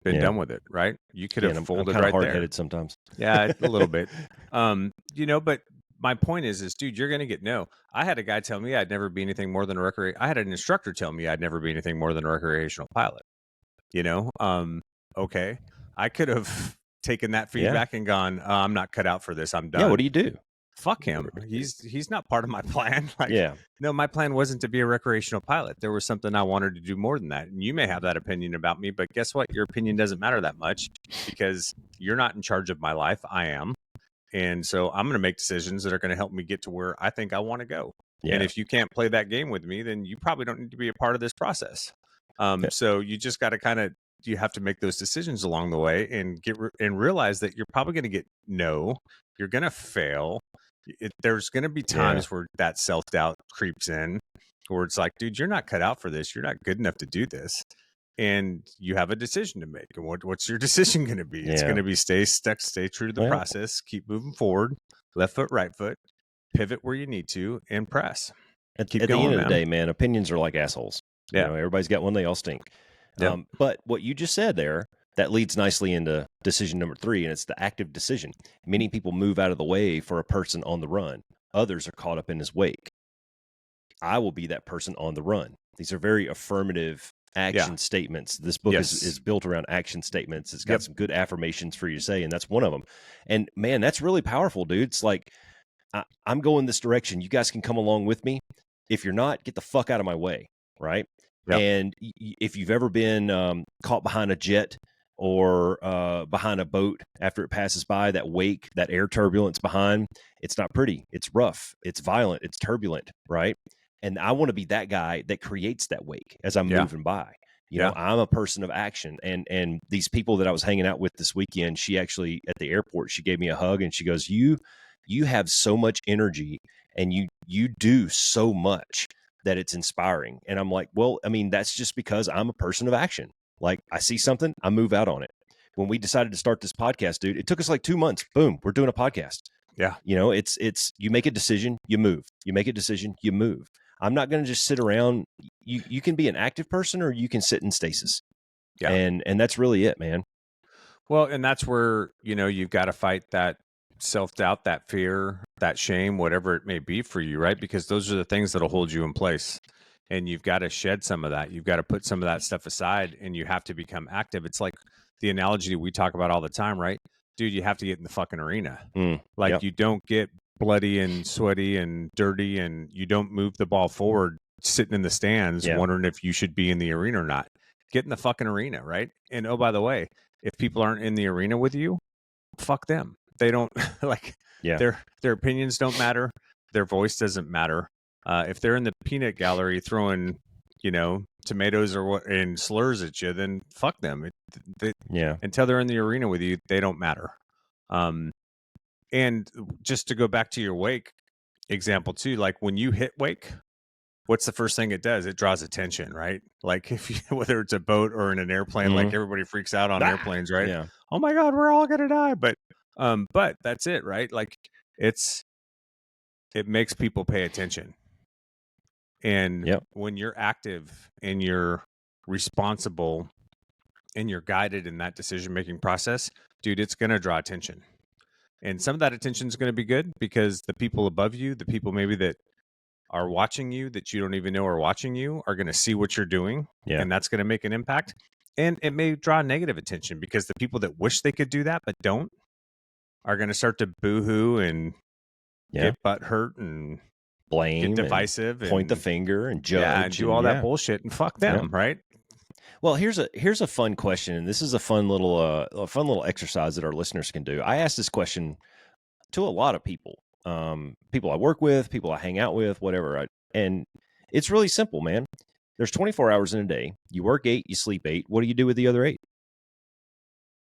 been Yeah. done with it, right? You could Yeah, have and I'm folded kind of right hard there. headed sometimes. Yeah, a little bit. But my point is, dude, you're gonna get no. I had a guy tell me I'd never be anything more than I had an instructor tell me I'd never be anything more than a recreational pilot. Okay. I could have taken that Yeah. feedback and gone, I'm not cut out for this. I'm done. Yeah. What do you do? Fuck him. He's not part of my plan. Like, Yeah. no, my plan wasn't to be a recreational pilot. There was something I wanted to do more than that. And you may have that opinion about me, but guess what? Your opinion doesn't matter that much because you're not in charge of my life. I am. And so I'm going to make decisions that are going to help me get to where I think I want to go. Yeah. And if you can't play that game with me, then you probably don't need to be a part of this process. Yeah. So you just got to you have to make those decisions along the way and and realize that you're probably going to get no, you're going to fail. There's going to be times where that self-doubt creeps in where it's like, dude, you're not cut out for this. You're not good enough to do this. And you have a decision to make. And what's your decision going to be? It's going to be stay true to the process, keep moving forward, left foot, right foot, pivot where you need to, and press. Keep going, the end of the day, man, opinions are like assholes. Yeah. Everybody's got one, they all stink. Yep. But what you just said there, that leads nicely into decision number 3, and it's the active decision. Many people move out of the way for a person on the run. Others are caught up in his wake. I will be that person on the run. These are very affirmative action statements. This book is built around action statements. It's got some good affirmations for you to say, and that's one of them. And man, that's really powerful, dude. It's like, I'm going this direction. You guys can come along with me. If you're not, get the fuck out of my way, right? Yep. And if you've ever been caught behind a jet or behind a boat after it passes by, that wake, that air turbulence behind, it's not pretty. It's rough. It's violent. It's turbulent, right? And I want to be that guy that creates that wake as I'm moving by. I'm a person of action. And these people that I was hanging out with this weekend, she actually, at the airport, she gave me a hug and she goes, you have so much energy and you do so much that it's inspiring. And I'm like, well, I mean, that's just because I'm a person of action. Like, I see something, I move out on it. When we decided to start this podcast, dude, it took us like 2 months. Boom, we're doing a podcast. Yeah. It's you make a decision, you move. You make a decision, you move. I'm not going to just sit around. You can be an active person or you can sit in stasis. Yeah. And that's really it, man. Well, and that's where, you've got to fight that self-doubt, that fear, that shame, whatever it may be for you, right? Because those are the things that'll hold you in place. And you've got to shed some of that. You've got to put some of that stuff aside and you have to become active. It's like the analogy we talk about all the time, right? Dude, you have to get in the fucking arena. You don't get bloody and sweaty and dirty and you don't move the ball forward sitting in the stands wondering if you should be in the arena or not. Get in the fucking arena, right? And oh, by the way, if people aren't in the arena with you, fuck them. They don't like their opinions don't matter. Their voice doesn't matter. If they're in the peanut gallery throwing, tomatoes or what and slurs at you, then fuck them. Until they're in the arena with you, they don't matter. And just to go back to your wake example too, like when you hit wake, what's the first thing it does? It draws attention, right? Like whether it's a boat or in an airplane, like everybody freaks out on airplanes, right? Yeah. Oh my God, we're all gonna die. But that's it, right? Like it makes people pay attention. And when you're active and you're responsible and you're guided in that decision-making process, dude, it's going to draw attention. And some of that attention is going to be good because the people above you, the people maybe that are watching you that you don't even know are watching you, are going to see what you're doing. Yeah. And that's going to make an impact. And it may draw negative attention because the people that wish they could do that but don't are going to start to boo-hoo and get butt hurt and blame, get divisive, and point the finger and judge, and do all that bullshit and fuck them, right? Well, here's a fun question, and this is a fun little exercise that our listeners can do. I asked this question to a lot of people, people I work with, people I hang out with, whatever, and it's really simple, man. There's 24 hours in a day. You work 8, you sleep 8. What do you do with the other 8?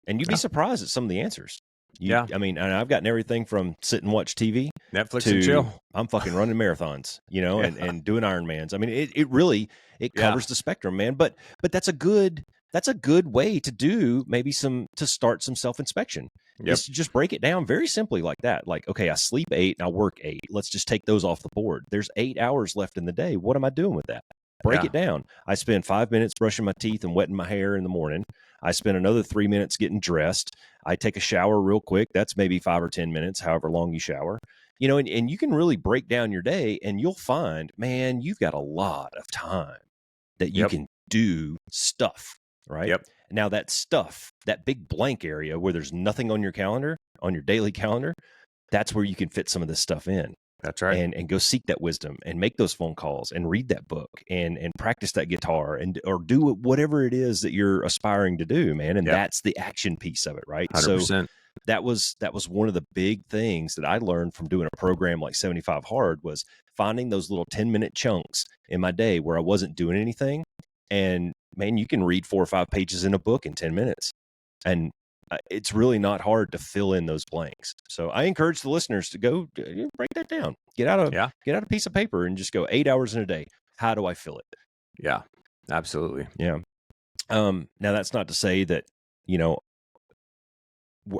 And you'd be surprised at some of the answers. I mean, and I've gotten everything from sit and watch TV, Netflix to and chill. I'm fucking running marathons, and doing Ironmans. I mean, it really covers the spectrum, man. But that's a good way to do to start some self-inspection. Is to just break it down very simply like that. Like, okay, I sleep 8 and I work 8. Let's just take those off the board. There's 8 hours left in the day. What am I doing with that? Break it down. I spend 5 minutes brushing my teeth and wetting my hair in the morning. I spend another 3 minutes getting dressed. I take a shower real quick. That's maybe 5 or 10 minutes, however long you shower. And you can really break down your day and you'll find, man, you've got a lot of time that you can do stuff, right? Now that stuff, that big blank area where there's nothing on your calendar, on your daily calendar, that's where you can fit some of this stuff in. That's right. And go seek that wisdom and make those phone calls and read that book and practice that guitar or do whatever it is that you're aspiring to do, man. And that's the action piece of it, right? 100%. So that was one of the big things that I learned from doing a program like 75 Hard was finding those little 10-minute chunks in my day where I wasn't doing anything. And man, you can read 4 or 5 pages in a book in 10 minutes. And it's really not hard to fill in those blanks. So I encourage the listeners to go break that down. Get out a piece of paper and just go 8 hours in a day. How do I fill it? Yeah, absolutely. Yeah. Now that's not to say that,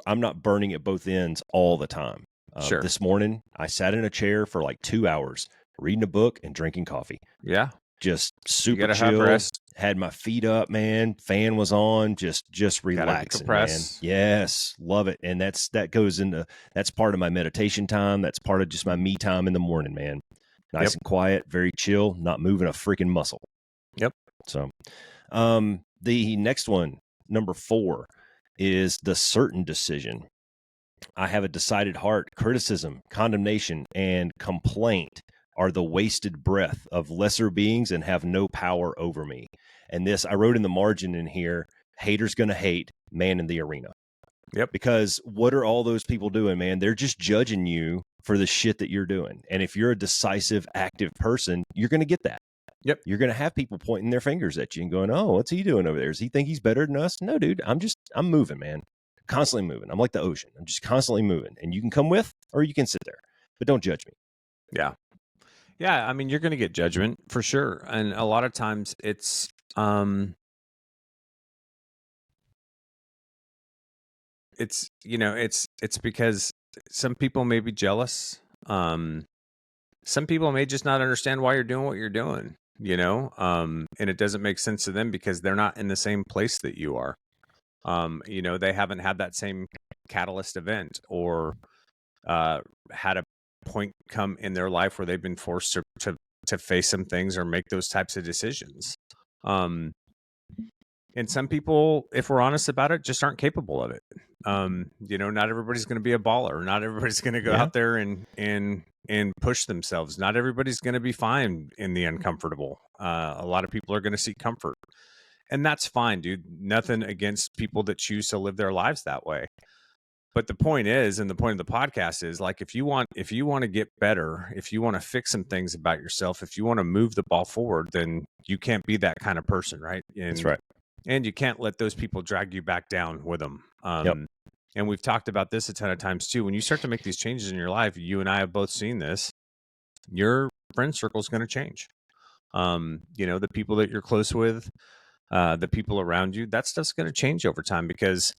I'm not burning at both ends all the time. Sure. This morning I sat in a chair for like 2 hours reading a book and drinking coffee. Yeah. Just super chill. Had my feet up, man. Fan was on. Just relaxing, man. Yes, love it. And that's part of my meditation time. That's part of just my me time in the morning, man. Nice and quiet, very chill, not moving a freaking muscle. Yep. So, the next one, number 4, is the certain decision. I have a decided heart. Criticism, condemnation, and complaint are the wasted breath of lesser beings and have no power over me. And this, I wrote in the margin in here, haters gonna hate, man in the arena. Yep. Because what are all those people doing, man? They're just judging you for the shit that you're doing. And if you're a decisive, active person, you're going to get that. Yep. You're going to have people pointing their fingers at you and going, oh, what's he doing over there? Does he think he's better than us? No, dude, I'm moving, man. Constantly moving. I'm like the ocean. I'm just constantly moving. And you can come with, or you can sit there, but don't judge me. Yeah. Yeah. I mean, you're going to get judgment for sure. And a lot of times it's because some people may be jealous. Some people may just not understand why you're doing what you're doing, and it doesn't make sense to them because they're not in the same place that you are. They haven't had that same catalyst event or had a point come in their life where they've been forced to face some things or make those types of decisions. And some people, if we're honest about it, just aren't capable of it. Not everybody's going to be a baller. Not everybody's going to go out there and push themselves. Not everybody's going to be fine in the uncomfortable. A lot of people are going to seek comfort. And that's fine, dude. Nothing against people that choose to live their lives that way. But the point is, and the point of the podcast is, like, if you want to get better, if you want to fix some things about yourself, if you want to move the ball forward, then you can't be that kind of person, right? That's right. And you can't let those people drag you back down with them. Yep. And we've talked about this a ton of times too. When you start to make these changes in your life, you and I have both seen this, your friend circle is going to change. The people that you're close with, the people around you, that stuff's going to change over time, because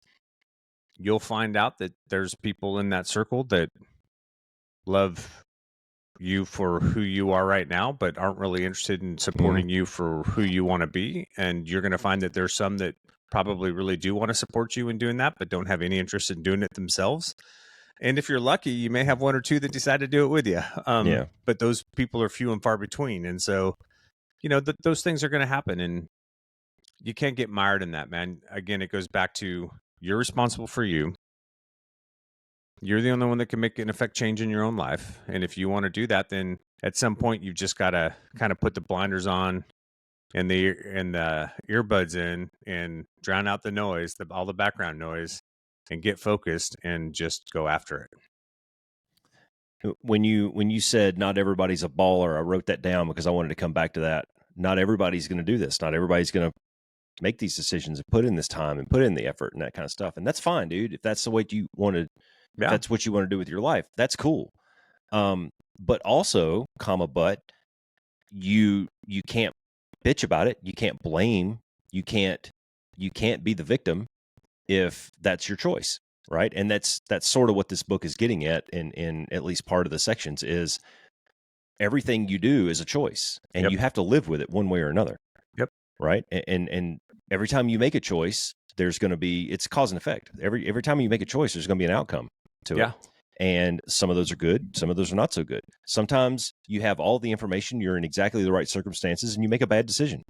you'll find out that there's people in that circle that love you for who you are right now, but aren't really interested in supporting you for who you want to be. And you're going to find that there's some that probably really do want to support you in doing that, but don't have any interest in doing it themselves. And if you're lucky, you may have one or two that decide to do it with you. But those people are few and far between. And so, those things are going to happen, and you can't get mired in that, man. Again, it goes back to, you're responsible for you. You're the only one that can make an effect change in your own life. And if you want to do that, then at some point you've just got to kind of put the blinders on and the earbuds in and drown out the noise, all the background noise, and get focused and just go after it. When you said not everybody's a baller, I wrote that down because I wanted to come back to that. Not everybody's going to do this. Not everybody's going to make these decisions and put in this time and put in the effort and that kind of stuff. And that's fine, dude. If that's the way you want to, if that's what you want to do with your life, that's cool. But also, but you can't bitch about it. You can't blame. You can't be the victim if that's your choice, right? And that's sort of what this book is getting at in at least part of the sections is everything you do is a choice, and you have to live with it one way or another. Yep. Right. And every time you make a choice, there's going to be, it's cause and effect. Every time you make a choice, there's going to be an outcome to it. And some of those are good. Some of those are not so good. Sometimes you have all the information, you're in exactly the right circumstances, and you make a bad decision.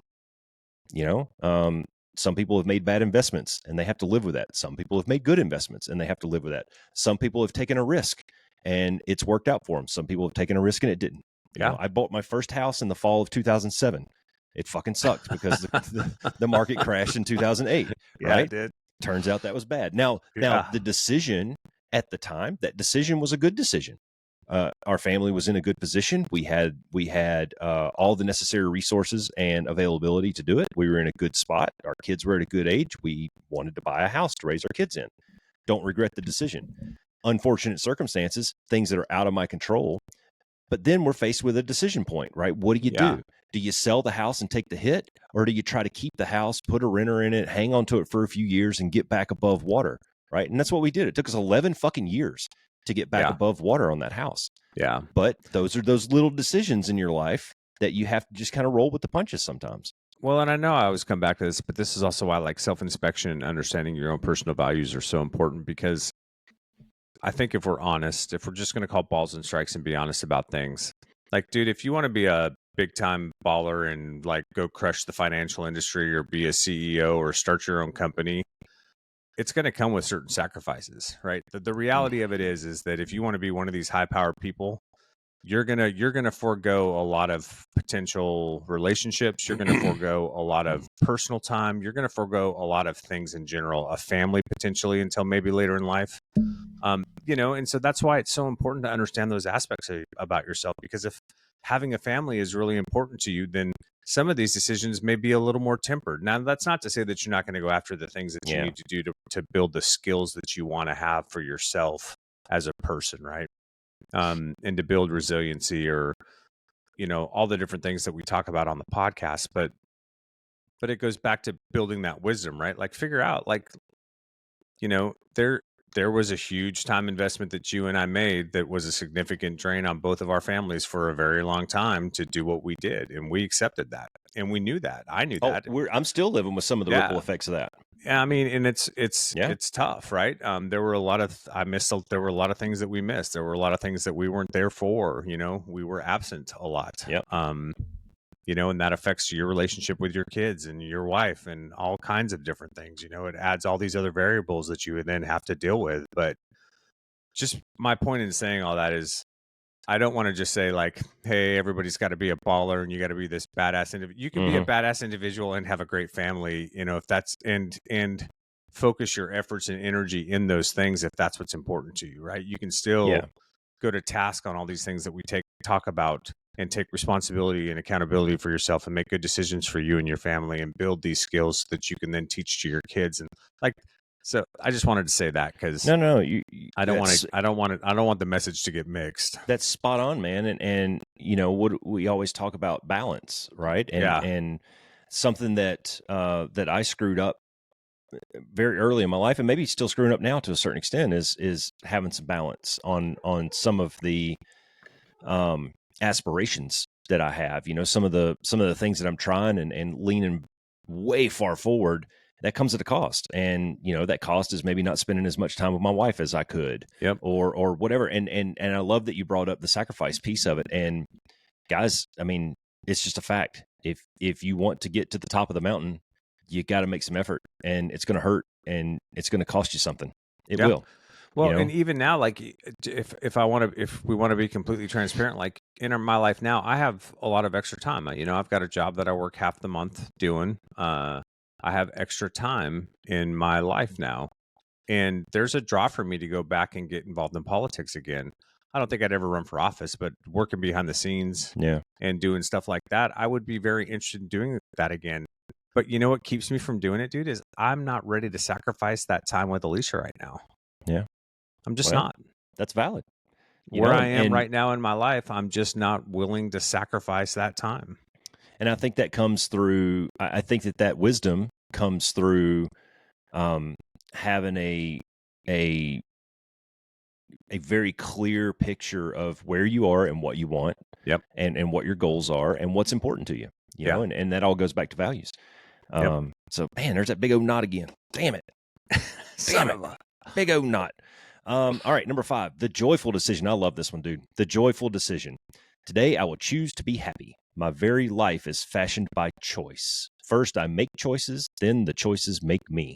Some people have made bad investments and they have to live with that. Some people have made good investments and they have to live with that. Some people have taken a risk and it's worked out for them. Some people have taken a risk and it didn't. I bought my first house in the fall of 2007. It fucking sucked because the market crashed in 2008. Right? It did. Turns out that was bad. Now the decision at the time, that decision was a good decision. Our family was in a good position. We had all the necessary resources and availability to do it. We were in a good spot. Our kids were at a good age. We wanted to buy a house to raise our kids in. Don't regret the decision. Unfortunate circumstances, things that are out of my control. But then we're faced with a decision point, right? What do you do? Do you sell the house and take the hit? Or do you try to keep the house, put a renter in it, hang on to it for a few years and get back above water, right? And that's what we did. It took us 11 fucking years to get back above water on that house. Yeah. But those are those little decisions in your life that you have to just kind of roll with the punches sometimes. Well, and I know I always come back to this, but this is also why like self-inspection and understanding your own personal values are so important, because I think if we're honest, if we're just going to call balls and strikes and be honest about things, like, dude, if you want to be a big time baller and like go crush the financial industry or be a CEO or start your own company, it's going to come with certain sacrifices, right? The reality of it is that if you want to be one of these high powered people, you're going to forego a lot of potential relationships. You're going to forego a lot of personal time. You're going to forego a lot of things in general, a family potentially until maybe later in life. And so that's why it's so important to understand those aspects about yourself, because if having a family is really important to you, then some of these decisions may be a little more tempered. Now, that's not to say that you're not going to go after the things that you need to do to build the skills that you want to have for yourself as a person, right? And to build resiliency or, all the different things that we talk about on the podcast. But it goes back to building that wisdom, right? Like figure out, like, there was a huge time investment that you and I made that was a significant drain on both of our families for a very long time to do what we did. And we accepted that. And we knew that. I knew that. I'm still living with some of the ripple effects of that. Yeah, I mean, and it's tough, right? There were a lot of there were a lot of things that we missed. There were a lot of things that we weren't there for. We were absent a lot. Yep. And that affects your relationship with your kids and your wife and all kinds of different things. It adds all these other variables that you would then have to deal with. But just my point in saying all that is, I don't want to just say like, hey, everybody's got to be a baller and you got to be this badass individual. You can be a badass individual and have a great family, if that's and focus your efforts and energy in those things if that's what's important to you, right? You can Yeah. still go to task on all these things that we talk about and take responsibility and accountability for yourself and make good decisions for you and your family and build these skills that you can then teach to your kids. And like, so I just wanted to say that because No, I don't want to, I don't want the message to get mixed. that's spot on, man. And what we always talk about balance, right? Yeah. And something that I screwed up very early in my life, and maybe still screwing up now to a certain extent, is having some balance on some of the aspirations that I have. Some of the things that I'm trying and leaning way far forward. That comes at a cost, and that cost is maybe not spending as much time with my wife as I could, Yep. or whatever. And I love that you brought up the sacrifice piece of it. And guys, I mean, it's just a fact. If you want to get to the top of the mountain, you got to make some effort, and it's going to hurt, and it's going to cost you something. It will. Well, and even now, like if we want to be completely transparent, like in my life now, I have a lot of extra time. I've got a job that I work half the month doing. I have extra time in my life now, and there's a draw for me to go back and get involved in politics again. I don't think I'd ever run for office, but working behind the scenes, and doing stuff like that, I would be very interested in doing that again. But you know what keeps me from doing it, dude, is I'm not ready to sacrifice that time with Alicia right now. Yeah. I'm just not. That's valid. Where I am right now in my life, I'm just not willing to sacrifice that time. And I think that comes through, I think that wisdom comes through having a very clear picture of where you are and what you want. Yep. And what your goals are and what's important to you, know, and that all goes back to values. So man, there's that big old knot again. Damn it. Damn it. Big old knot. All right, number 5, the joyful decision. I love this one, dude. The joyful decision. Today, I will choose to be happy. My very life is fashioned by choice. First, I make choices, then the choices make me.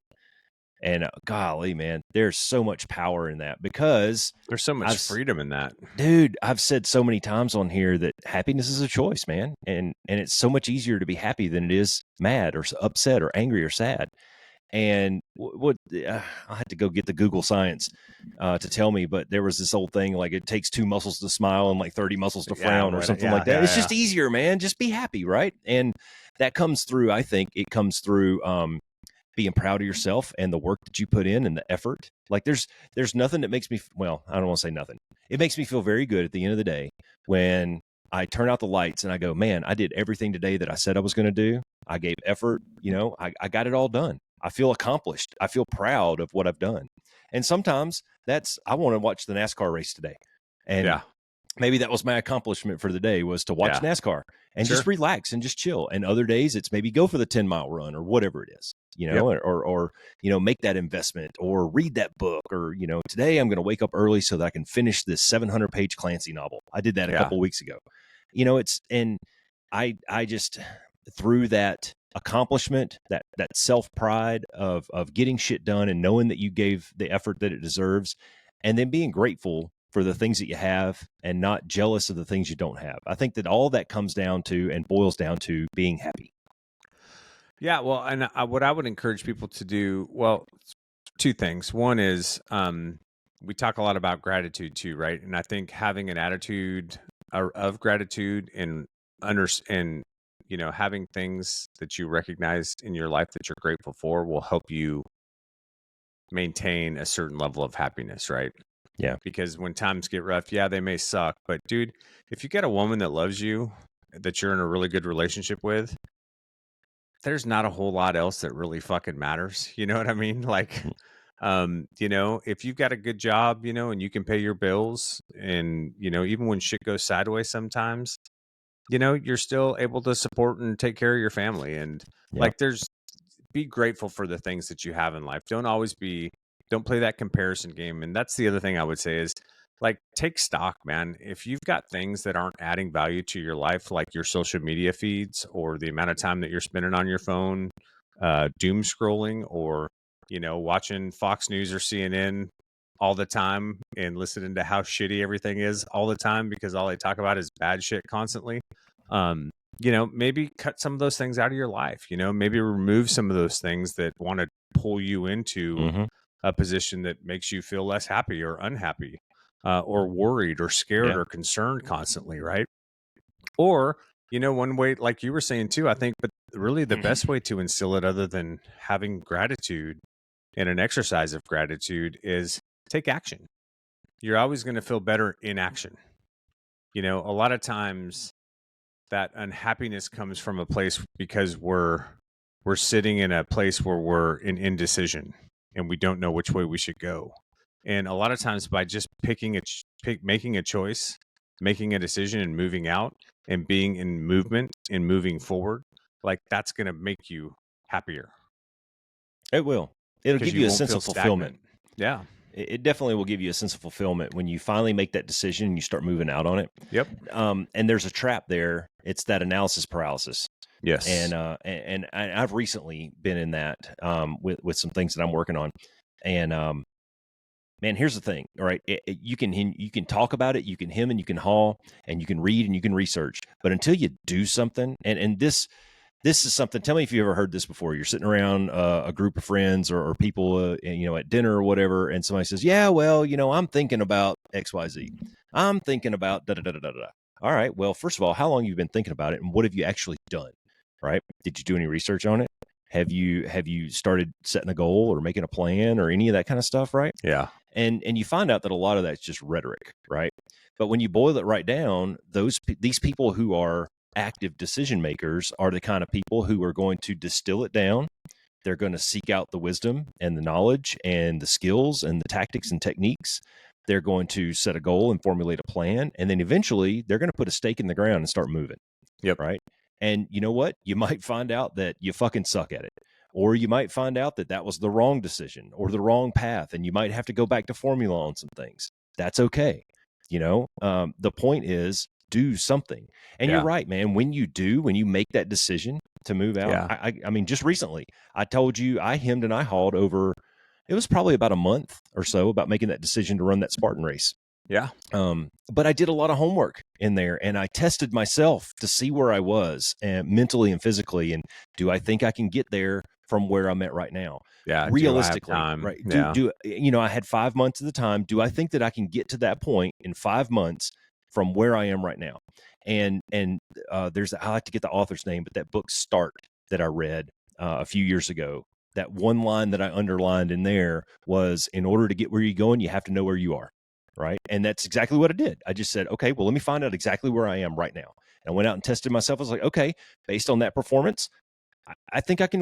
And golly, man, there's so much power in that because there's so much freedom in that. Dude, I've said so many times on here that happiness is a choice, man. And it's so much easier to be happy than it is mad or upset or angry or sad. And I had to go get the Google Science to tell me, but there was this old thing like it takes 2 muscles to smile and like 30 muscles to frown or something like that. It's just easier, man. Just be happy, right? And that comes through. I think it comes through being proud of yourself and the work that you put in and the effort. Like there's nothing that makes me, well, I don't want to say nothing. It makes me feel very good at the end of the day when I turn out the lights and I go, man, I did everything today that I said I was going to do. I gave effort, I got it all done. I feel accomplished. I feel proud of what I've done. And sometimes I want to watch the NASCAR race today. And maybe that was my accomplishment for the day was to watch NASCAR and just relax and just chill. And other days it's maybe go for the 10-mile run or whatever it is, or make that investment or read that book or, today I'm going to wake up early so that I can finish this 700-page Clancy novel. I did that a couple weeks ago. I just through that accomplishment, that self-pride of getting shit done and knowing that you gave the effort that it deserves and then being grateful for the things that you have and not jealous of the things you don't have. I think that all that comes down to and boils down to being happy. Yeah. Well, and what I would encourage people to do, well, 2 things. One is we talk a lot about gratitude too, right? And I think having an attitude of gratitude and having things that you recognize in your life that you're grateful for will help you maintain a certain level of happiness, right? Yeah. Because when times get rough, they may suck. But dude, if you get a woman that loves you, that you're in a really good relationship with, there's not a whole lot else that really fucking matters. You know what I mean? Like, if you've got a good job, and you can pay your bills and, even when shit goes sideways sometimes, you're still able to support and take care of your family. And be grateful for the things that you have in life. Don't play that comparison game. And that's the other thing I would say is like, take stock, man. If you've got things that aren't adding value to your life, like your social media feeds or the amount of time that you're spending on your phone, doom scrolling or, watching Fox News or CNN all the time and listening to how shitty everything is all the time because all they talk about is bad shit constantly. Maybe cut some of those things out of your life, maybe remove some of those things that want to pull you into a position that makes you feel less happy or unhappy, or worried or scared or concerned constantly, right? Or, one way, like you were saying too, I think, but really the best way to instill it other than having gratitude and an exercise of gratitude is take action. You're always going to feel better in action. A lot of times that unhappiness comes from a place because we're sitting in a place where we're in indecision and we don't know which way we should go. And a lot of times by just making a choice, making a decision and moving out and being in movement and moving forward, like that's going to make you happier. It will. It'll give you a won't sense feel of fulfillment. stagnant. Yeah. It definitely will give you a sense of fulfillment when you finally make that decision and you start moving out on it. Yep. And there's a trap there. It's that analysis paralysis. Yes. And I've recently been in that with some things that I'm working on. And man, here's the thing. All right, you can talk about it, you can hem and you can haw, and you can read and you can research. But until you do something, and this is something. Tell me if you ever heard this before. You're sitting around a group of friends or people, at dinner or whatever, and somebody says, "Yeah, well, I'm thinking about X, Y, Z. I'm thinking about da da da da da da." All right. Well, first of all, how long have you been thinking about it, and what have you actually done? Right? Did you do any research on it? Have you started setting a goal or making a plan or any of that kind of stuff? Right? Yeah. And you find out that a lot of that's just rhetoric, right? But when you boil it right down, these people who are active decision makers are the kind of people who are going to distill it down. They're going to seek out the wisdom and the knowledge and the skills and the tactics and techniques. They're going to set a goal and formulate a plan. And then eventually they're going to put a stake in the ground and start moving. Yep. Right. And you know what? You might find out that you fucking suck at it. Or you might find out that that was the wrong decision or the wrong path. And you might have to go back to formula on some things. That's okay. The point is, do something. And you're right, man. When you make that decision to move out, I mean, just recently, I told you I hemmed and I hawed over, it was probably about a month or so about making that decision to run that Spartan race. Yeah. But I did a lot of homework in there and I tested myself to see where I was and mentally and physically. And do I think I can get there from where I'm at right now? Yeah. Realistically, right. I had 5 months at the time. Do I think that I can get to that point in 5 months from where I am right now? And I like to get the author's name, but that book Start that I read a few years ago, that one line that I underlined in there was, in order to get where you're going, you have to know where you are. Right. And that's exactly what I did. I just said, okay, well, let me find out exactly where I am right now. And I went out and tested myself. I was like, okay, based on that performance, I think I can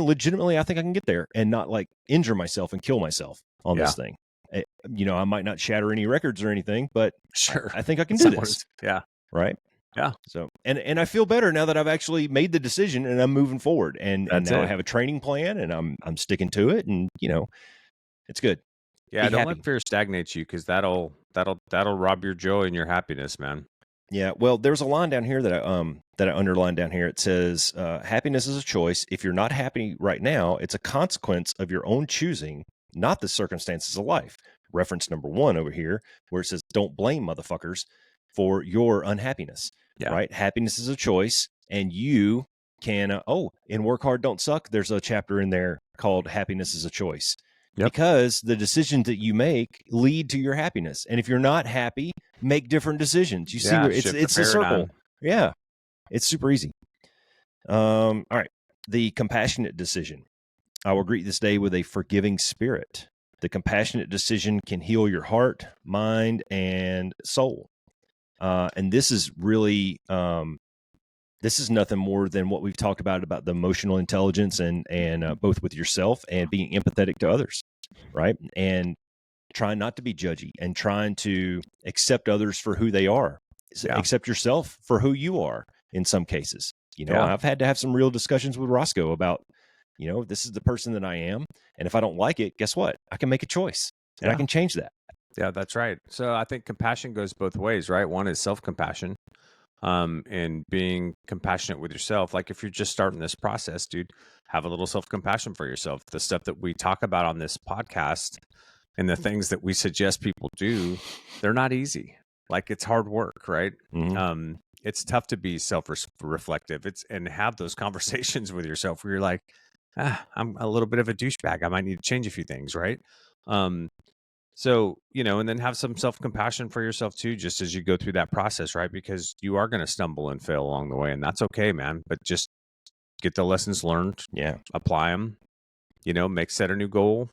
get there and not like injure myself and kill myself on this thing. I might not shatter any records or anything, but sure, I think I can do this. Yeah. Right. Yeah. So, and I feel better now that I've actually made the decision and I'm moving forward and now I have a training plan and I'm sticking to it and, it's good. Yeah, don't let fear stagnate you because that'll rob your joy and your happiness, man. Yeah, well, there's a line down here that I underlined down here. It says, "Happiness is a choice. If you're not happy right now, it's a consequence of your own choosing, not the circumstances of life." Reference number 1 over here, where it says, "Don't blame motherfuckers for your unhappiness." Yeah. Right? Happiness is a choice, and you can. In Work Hard, Don't Suck, there's a chapter in there called "Happiness is a Choice." Yep. Because the decisions that you make lead to your happiness. And if you're not happy, make different decisions. You see, where it's a circle. Yeah. It's super easy. All right. The compassionate decision. I will greet this day with a forgiving spirit. The compassionate decision can heal your heart, mind, and soul. And this is really, this is nothing more than what we've talked about the emotional intelligence and both with yourself and being empathetic to others, right? And trying not to be judgy and trying to accept others for who they are, accept yourself for who you are in some cases. I've had to have some real discussions with Roscoe about, this is the person that I am. And if I don't like it, guess what? I can make a choice and I can change that. Yeah, that's right. So I think compassion goes both ways, right? One is self-compassion. And being compassionate with yourself. Like if you're just starting this process, dude, have a little self-compassion for yourself. The stuff that we talk about on this podcast, And the things that we suggest people do, they're not easy. Like, it's hard work, right? It's tough to be self-reflective. And have those conversations with yourself where you're like, I'm a little bit of a douchebag. I might need to change a few things, right? So, and then have some self-compassion for yourself too, just as you go through that process, right? Because you are going to stumble and fail along the way, and that's okay, man. But just get the lessons learned, apply them, set a new goal,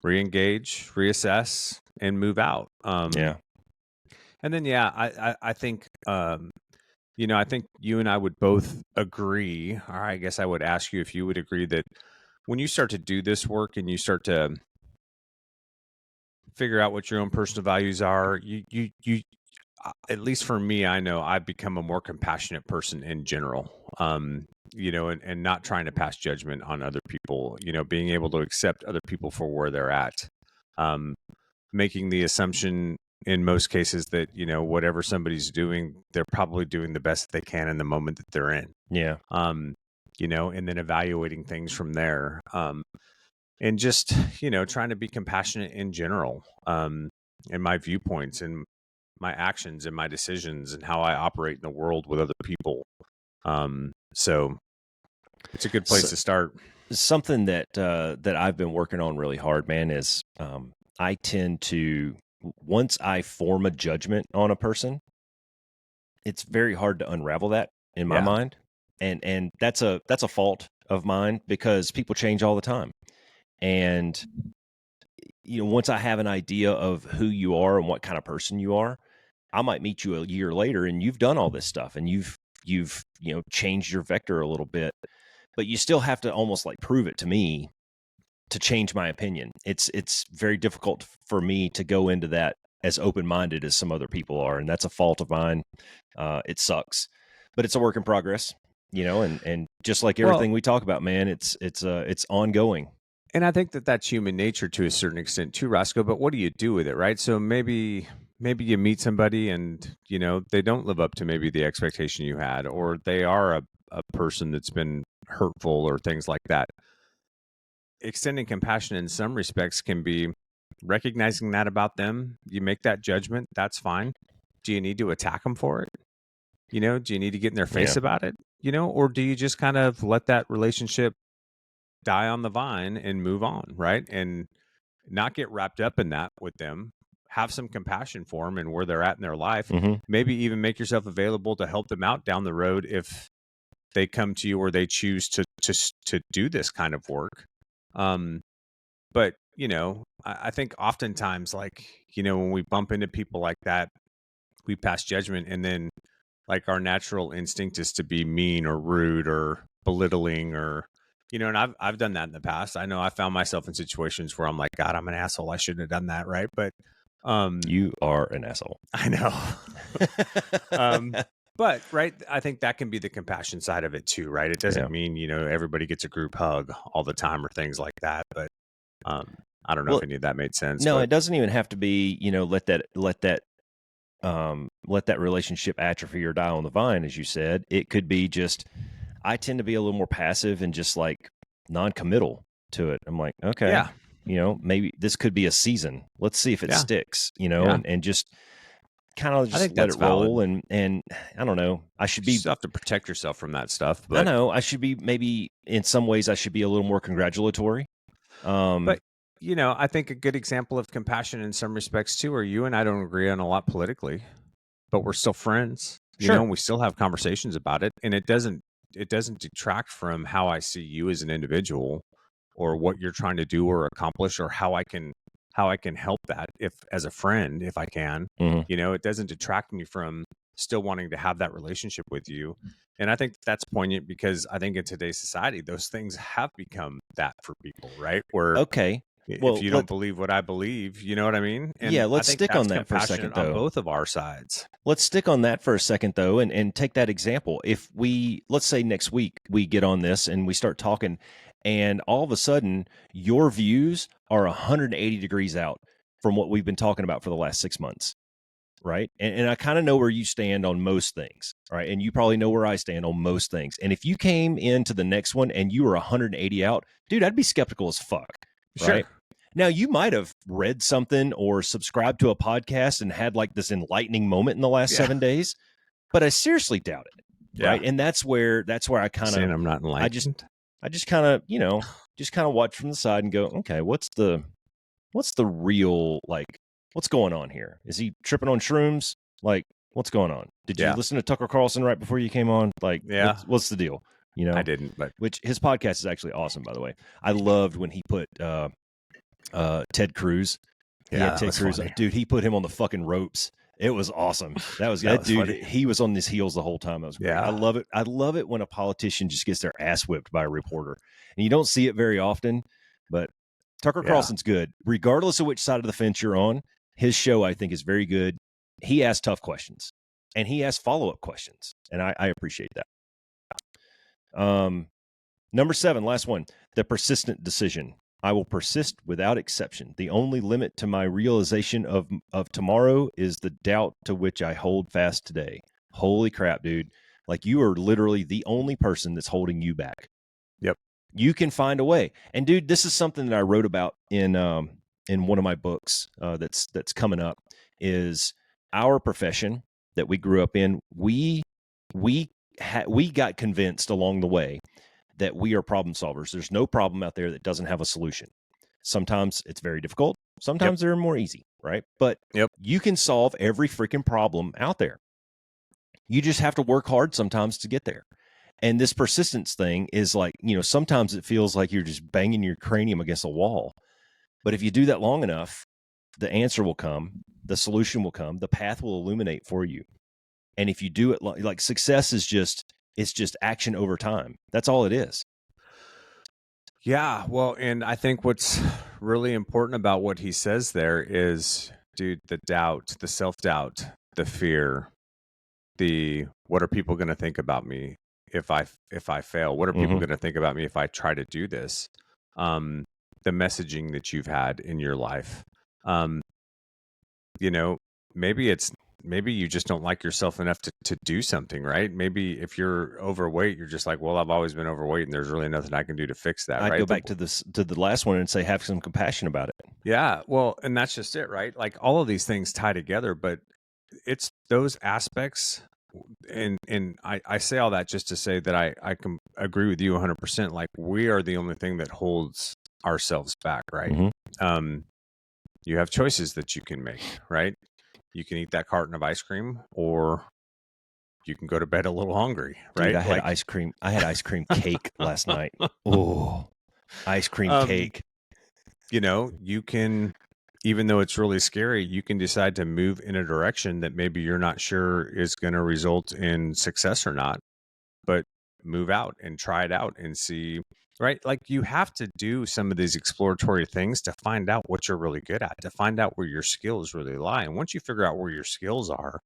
re-engage, reassess, and move out. And then, I think, I think you and I would both agree, or I guess I would ask you if you would agree that when you start to do this work and you start to figure out what your own personal values are, you at least for me, I know I've become a more compassionate person in general. And not trying to pass judgment on other people, being able to accept other people for where they're at. Making the assumption in most cases that, whatever somebody's doing, they're probably doing the best they can in the moment that they're in. Yeah. And then evaluating things from there. And just, trying to be compassionate in general, in my viewpoints and my actions and my decisions and how I operate in the world with other people. So it's a good place to start. Something that I've been working on really hard, man, is I tend to, once I form a judgment on a person, it's very hard to unravel that in my mind. And that's a fault of mine, because people change all the time. And, once I have an idea of who you are and what kind of person you are, I might meet you a year later and you've done all this stuff and you've changed your vector a little bit, but you still have to almost like prove it to me to change my opinion. It's very difficult for me to go into that as open-minded as some other people are, and that's a fault of mine. It sucks, but it's a work in progress, and just like everything we talk about, man, it's ongoing. And I think that that's human nature to a certain extent too, Roscoe, but what do you do with it, right? So maybe you meet somebody and, they don't live up to maybe the expectation you had, or they are a person that's been hurtful or things like that. Extending compassion in some respects can be recognizing that about them. You make that judgment. That's fine. Do you need to attack them for it? Do you need to get in their face about it? Or do you just kind of let that relationship die on the vine and move on, right? And not get wrapped up in that with them. Have some compassion for them and where they're at in their life. Maybe even make yourself available to help them out down the road if they come to you or they choose to do this kind of work. But I think oftentimes, like, when we bump into people like that, we pass judgment, and then like our natural instinct is to be mean or rude or belittling, or and I've done that in the past. I know I found myself in situations where I'm like, God, I'm an asshole. I shouldn't have done that, right? But you are an asshole. I know. But right, I think that can be the compassion side of it too, right? It doesn't mean everybody gets a group hug all the time or things like that. But I don't know if any of that made sense. No, it doesn't even have to be let that relationship atrophy or die on the vine, as you said. It could be just, I tend to be a little more passive and just like non-committal to it. I'm like, okay, maybe this could be a season. Let's see if it sticks, and just kind of just let it roll. And I don't know, I should be, you still have to protect yourself from that stuff. But I know I should be, maybe in some ways I should be a little more congratulatory. But I think a good example of compassion in some respects too, are you and I don't agree on a lot politically, but we're still friends, and we still have conversations about it. And it doesn't detract from how I see you as an individual, or what you're trying to do or accomplish, or how I can help that, if as a friend, if I can. It doesn't detract me from still wanting to have that relationship with you. And I think that's poignant, because I think in today's society, those things have become that for people, right? Where if you don't believe what I believe, you know what I mean? And let's stick on that for a second, though. On both of our sides. Let's stick on that for a second, though, and take that example. If let's say next week we get on this and we start talking, and all of a sudden your views are 180 degrees out from what we've been talking about for the last 6 months, right? And I kind of know where you stand on most things, right? And you probably know where I stand on most things. And if you came into the next one and you were 180 out, dude, I'd be skeptical as fuck, right? Now, you might have read something or subscribed to a podcast and had like this enlightening moment in the last 7 days, but I seriously doubt it. Yeah. Right. And that's where I kind of, I'm not enlightened. I just kind of, just kind of watch from the side and go, okay, what's the real, like, what's going on here? Is he tripping on shrooms? Like, what's going on? Did you listen to Tucker Carlson right before you came on? Like, what's the deal? I didn't, but which his podcast is actually awesome, by the way. I loved when he put Ted Cruz. Ted Cruz. Funny. Dude, he put him on the fucking ropes. It was awesome. That was dude. Funny. He was on his heels the whole time. That was great. I love it. I love it when a politician just gets their ass whipped by a reporter, and you don't see it very often. But Tucker Carlson's good, regardless of which side of the fence you're on. His show, I think, is very good. He asks tough questions, and he asks follow-up questions, and I appreciate that. Number 7, last one, the persistent decision. I will persist without exception. The only limit to my realization of tomorrow is the doubt to which I hold fast today. Holy crap, dude. Like, you are literally the only person that's holding you back. Yep. You can find a way. And dude, this is something that I wrote about in one of my books that's coming up, is our profession that we grew up in. We got convinced along the way that we are problem solvers. There's no problem out there that doesn't have a solution. Sometimes it's very difficult. Sometimes they're more easy, right? But you can solve every freaking problem out there. You just have to work hard sometimes to get there. And this persistence thing is like, sometimes it feels like you're just banging your cranium against a wall. But if you do that long enough, the answer will come, the solution will come, the path will illuminate for you. And if you do it, like, success is just action over time. That's all it is. Yeah. Well, and I think what's really important about what he says there is, dude, the doubt, the self-doubt, the fear, the what are people going to think about me if I fail? What are people going to think about me if I try to do this? The messaging that you've had in your life. Maybe you just don't like yourself enough to do something, right? Maybe if you're overweight, you're just like, well, I've always been overweight and there's really nothing I can do to fix that. I'd go back to the last one and say, have some compassion about it. Yeah. Well, and that's just it, right? Like, all of these things tie together, but it's those aspects. And I say all that just to say that I can agree with you 100%. Like, we are the only thing that holds ourselves back, right? You have choices that you can make, right? You can eat that carton of ice cream, or you can go to bed a little hungry, right? Dude, I had ice cream. I had ice cream cake last night. Oh, ice cream cake. You can, even though it's really scary, you can decide to move in a direction that maybe you're not sure is going to result in success or not, but move out and try it out and see, right? Like, you have to do some of these exploratory things to find out what you're really good at, to find out where your skills really lie. And once you figure out where your skills are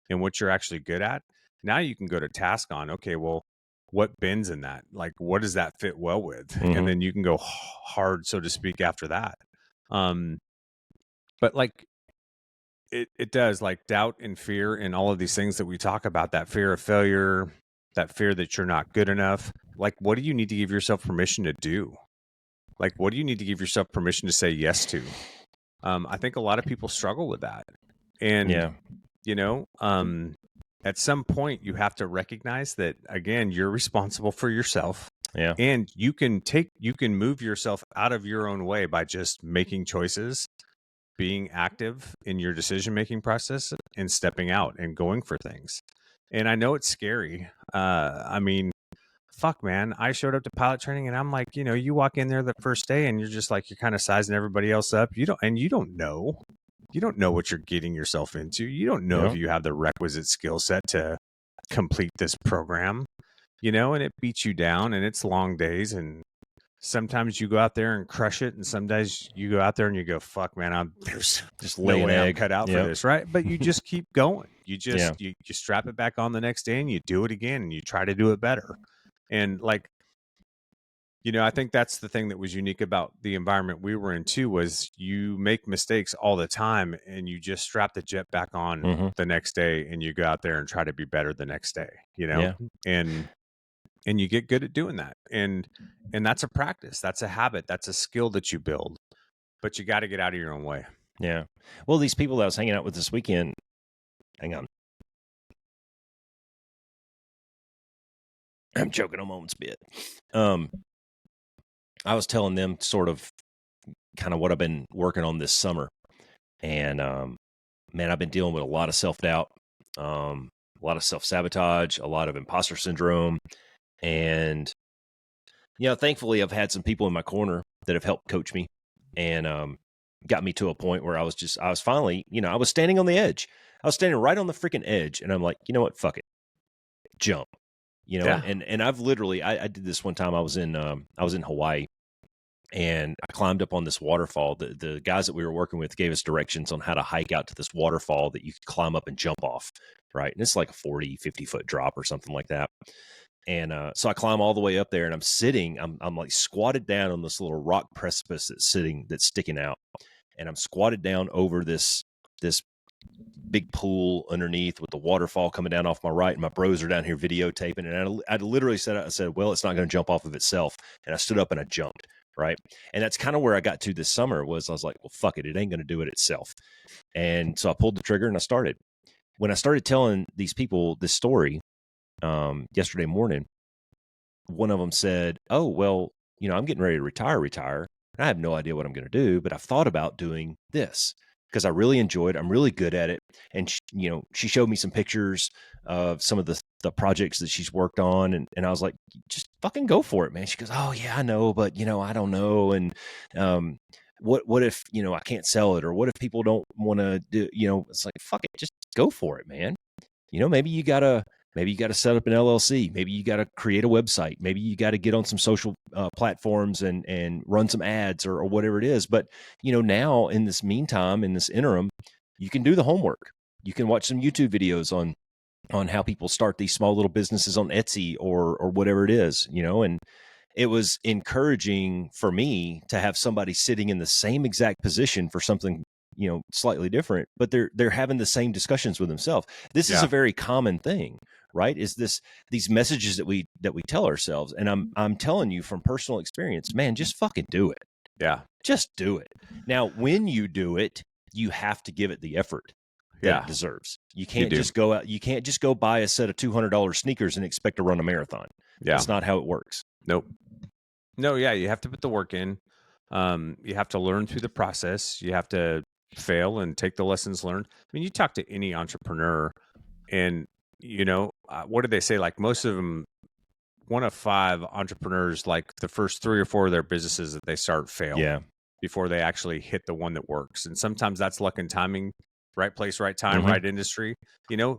and what you're actually good at, now you can go to task on, okay, well, what bends in that? Like, what does that fit well with? And then you can go hard, so to speak, after that. But like, it does, like, doubt and fear and all of these things that we talk about, that fear of failure, that fear that you're not good enough. Like, what do you need to give yourself permission to do? Like, what do you need to give yourself permission to say yes to? I think a lot of people struggle with that. And, at some point you have to recognize that, again, you're responsible for yourself. Yeah. And you can move yourself out of your own way by just making choices, being active in your decision-making process, and stepping out and going for things. And I know it's scary. I mean, fuck, man, I showed up to pilot training and I'm like, you walk in there the first day and you're just like, you're kind of sizing everybody else up. You don't know what you're getting yourself into. You don't know if you have the requisite skill set to complete this program, and it beats you down, and it's long days. And sometimes you go out there and crush it. And sometimes you go out there and you go, fuck, man, there's just no way I'm cut out for this. Right. But you just keep going. You just, you strap it back on the next day and you do it again and you try to do it better. And like, I think that's the thing that was unique about the environment we were in too, was you make mistakes all the time and you just strap the jet back on the next day and you go out there and try to be better the next day, and you get good at doing that. And that's a practice, that's a habit, that's a skill that you build. But you got to get out of your own way. Yeah. Well, these people that I was hanging out with this weekend, hang on. I'm choking on my own spit. I was telling them sort of kind of what I've been working on this summer. And, man, I've been dealing with a lot of self-doubt, a lot of self-sabotage, a lot of imposter syndrome. And, thankfully I've had some people in my corner that have helped coach me and, got me to a point where I was finally, I was standing on the edge. I was standing right on the freaking edge. And I'm like, you know what? Fuck it. Jump, and I've literally, I did this one time. I was in Hawaii, and I climbed up on this waterfall. The guys that we were working with gave us directions on how to hike out to this waterfall that you could climb up and jump off. Right. And it's like a 50 foot drop or something like that. And, so I climb all the way up there, and I'm like squatted down on this little rock precipice that's sticking out. And I'm squatted down over this big pool underneath with the waterfall coming down off my right, and my bros are down here videotaping. And I literally said, well, it's not going to jump off of itself. And I stood up and I jumped. Right. And that's kind of where I got to this summer. I was like, well, fuck it. It ain't going to do it itself. And so I pulled the trigger and I started. When I started telling these people this story, yesterday morning, one of them said, oh, well, I'm getting ready to retire. And I have no idea what I'm going to do, but I've thought about doing this because I really enjoy it. I'm really good at it. And she showed me some pictures of some of the projects that she's worked on. And I was like, just fucking go for it, man. She goes, oh yeah, I know, but I don't know. And, what if, I can't sell it, or what if people don't want to do, it's like, fuck it, just go for it, man. Maybe you gotta set up an LLC. Maybe you got to create a website. Maybe you got to get on some social platforms and run some ads or whatever it is. But, now in this meantime, in this interim, you can do the homework. You can watch some YouTube videos on how people start these small little businesses on Etsy or whatever it is, and it was encouraging for me to have somebody sitting in the same exact position for something, slightly different, but they're having the same discussions with themselves. This is a very common thing, right? Is these messages that we tell ourselves. And I'm telling you from personal experience, man, just fucking do it. Yeah. Just do it. Now, when you do it, you have to give it the effort that it deserves. You can't just go out. You can't just go buy a set of $200 sneakers and expect to run a marathon. Yeah. That's not how it works. Nope. No. Yeah. You have to put the work in. You have to learn through the process. You have to fail and take the lessons learned. I mean, you talk to any entrepreneur and, what do they say? Like most of them, 1 of 5 entrepreneurs, like the first 3 or 4 of their businesses that they start fail before they actually hit the one that works. And sometimes that's luck and timing, right place, right time, right industry.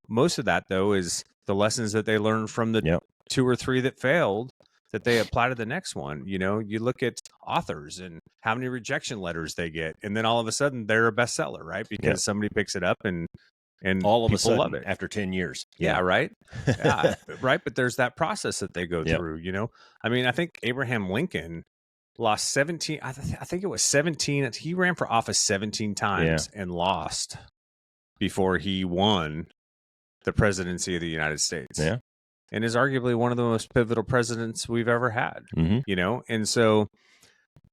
Most of that though is the lessons that they learned from the 2 or 3 that failed that they apply to the next one. You look at authors and how many rejection letters they get, and then all of a sudden they're a bestseller, right? Because somebody picks it up and all of a sudden love it after 10 years. Yeah. Right. Yeah. Right. But there's that process that they go through, I mean, I think Abraham Lincoln lost 17. I think it was 17. He ran for office 17 times and lost before he won the presidency of the United States. Yeah. And is arguably one of the most pivotal presidents we've ever had, and so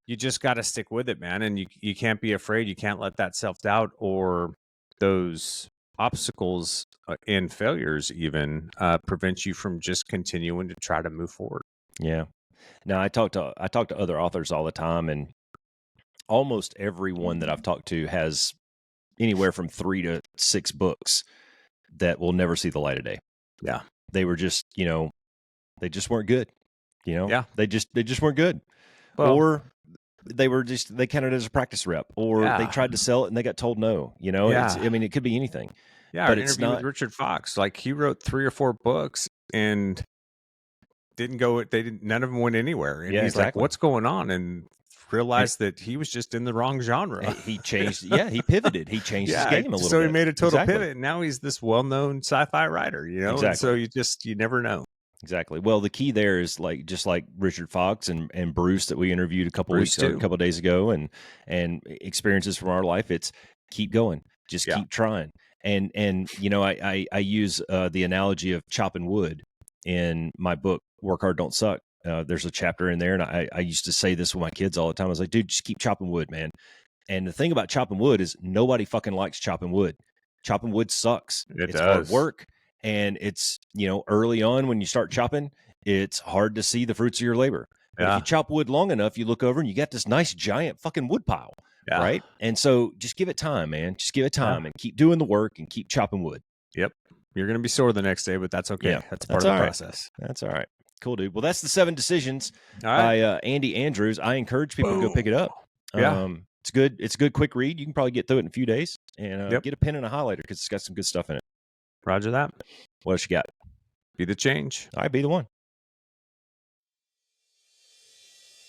you just got to stick with it, man. And you can't be afraid. You can't let that self-doubt or those obstacles and failures even prevent you from just continuing to try to move forward. Yeah. Now I talk to other authors all the time, and almost everyone that I've talked to has anywhere from 3 to 6 books that will never see the light of day. Yeah. They were just, they just weren't good. Yeah. They just weren't good. Well, or they counted as a practice rep, or they tried to sell it and they got told no. It could be anything. Yeah, but it's not with Richard Fox. Like he wrote 3 or 4 books and none of them went anywhere. And he's like, what's going on? And realized that he was just in the wrong genre. He changed. He pivoted. He changed his game a little bit. So he made a total pivot, and now he's this well-known sci-fi writer, Exactly. And so you never know. Exactly. Well, the key there is just like Richard Fox and Bruce that we interviewed a couple of days ago, and experiences from our life. It's keep going. Just keep trying. And I use the analogy of chopping wood in my book, Work Hard, Don't Suck. There's a chapter in there, and I used to say this with my kids all the time. I was like, dude, just keep chopping wood, man. And the thing about chopping wood is nobody fucking likes chopping wood. Chopping wood sucks. It's hard work. And it's, early on when you start chopping, it's hard to see the fruits of your labor. But if you chop wood long enough, you look over and you got this nice giant fucking wood pile. Yeah. Right. And so just give it time, man. Just give it time and keep doing the work and keep chopping wood. Yep. You're going to be sore the next day, but that's okay. Yeah, that's part of the process. That's all right. Cool, dude. Well, that's the 7 Decisions by Andy Andrews. I encourage people to go pick it up. Yeah. It's good. It's a good, quick read. You can probably get through it in a few days and get a pen and a highlighter because it's got some good stuff in it. Roger that. What else you got? Be the change. All right, be the one.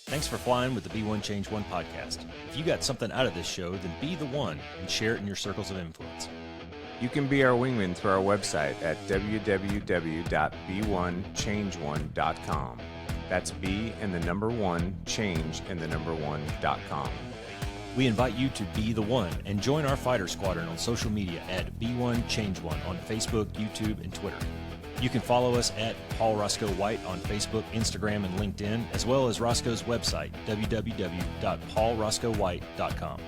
Thanks for flying with the Be One Change One podcast. If you got something out of this show, then be the one and share it in your circles of influence. You can be our wingman through our website at www.be1change1.com. That's be and the number 1, change and the number 1.com. We invite you to be the one and join our fighter squadron on social media at Be1Change1 on Facebook, YouTube, and Twitter. You can follow us at Paul Roscoe White on Facebook, Instagram, and LinkedIn, as well as Roscoe's website, www.paulroscoewhite.com.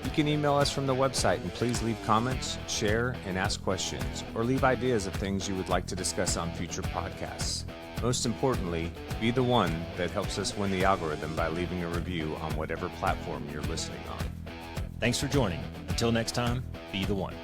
You can email us from the website and please leave comments, share, and ask questions, or leave ideas of things you would like to discuss on future podcasts. Most importantly, be the one that helps us win the algorithm by leaving a review on whatever platform you're listening on. Thanks for joining. Until next time, be the one.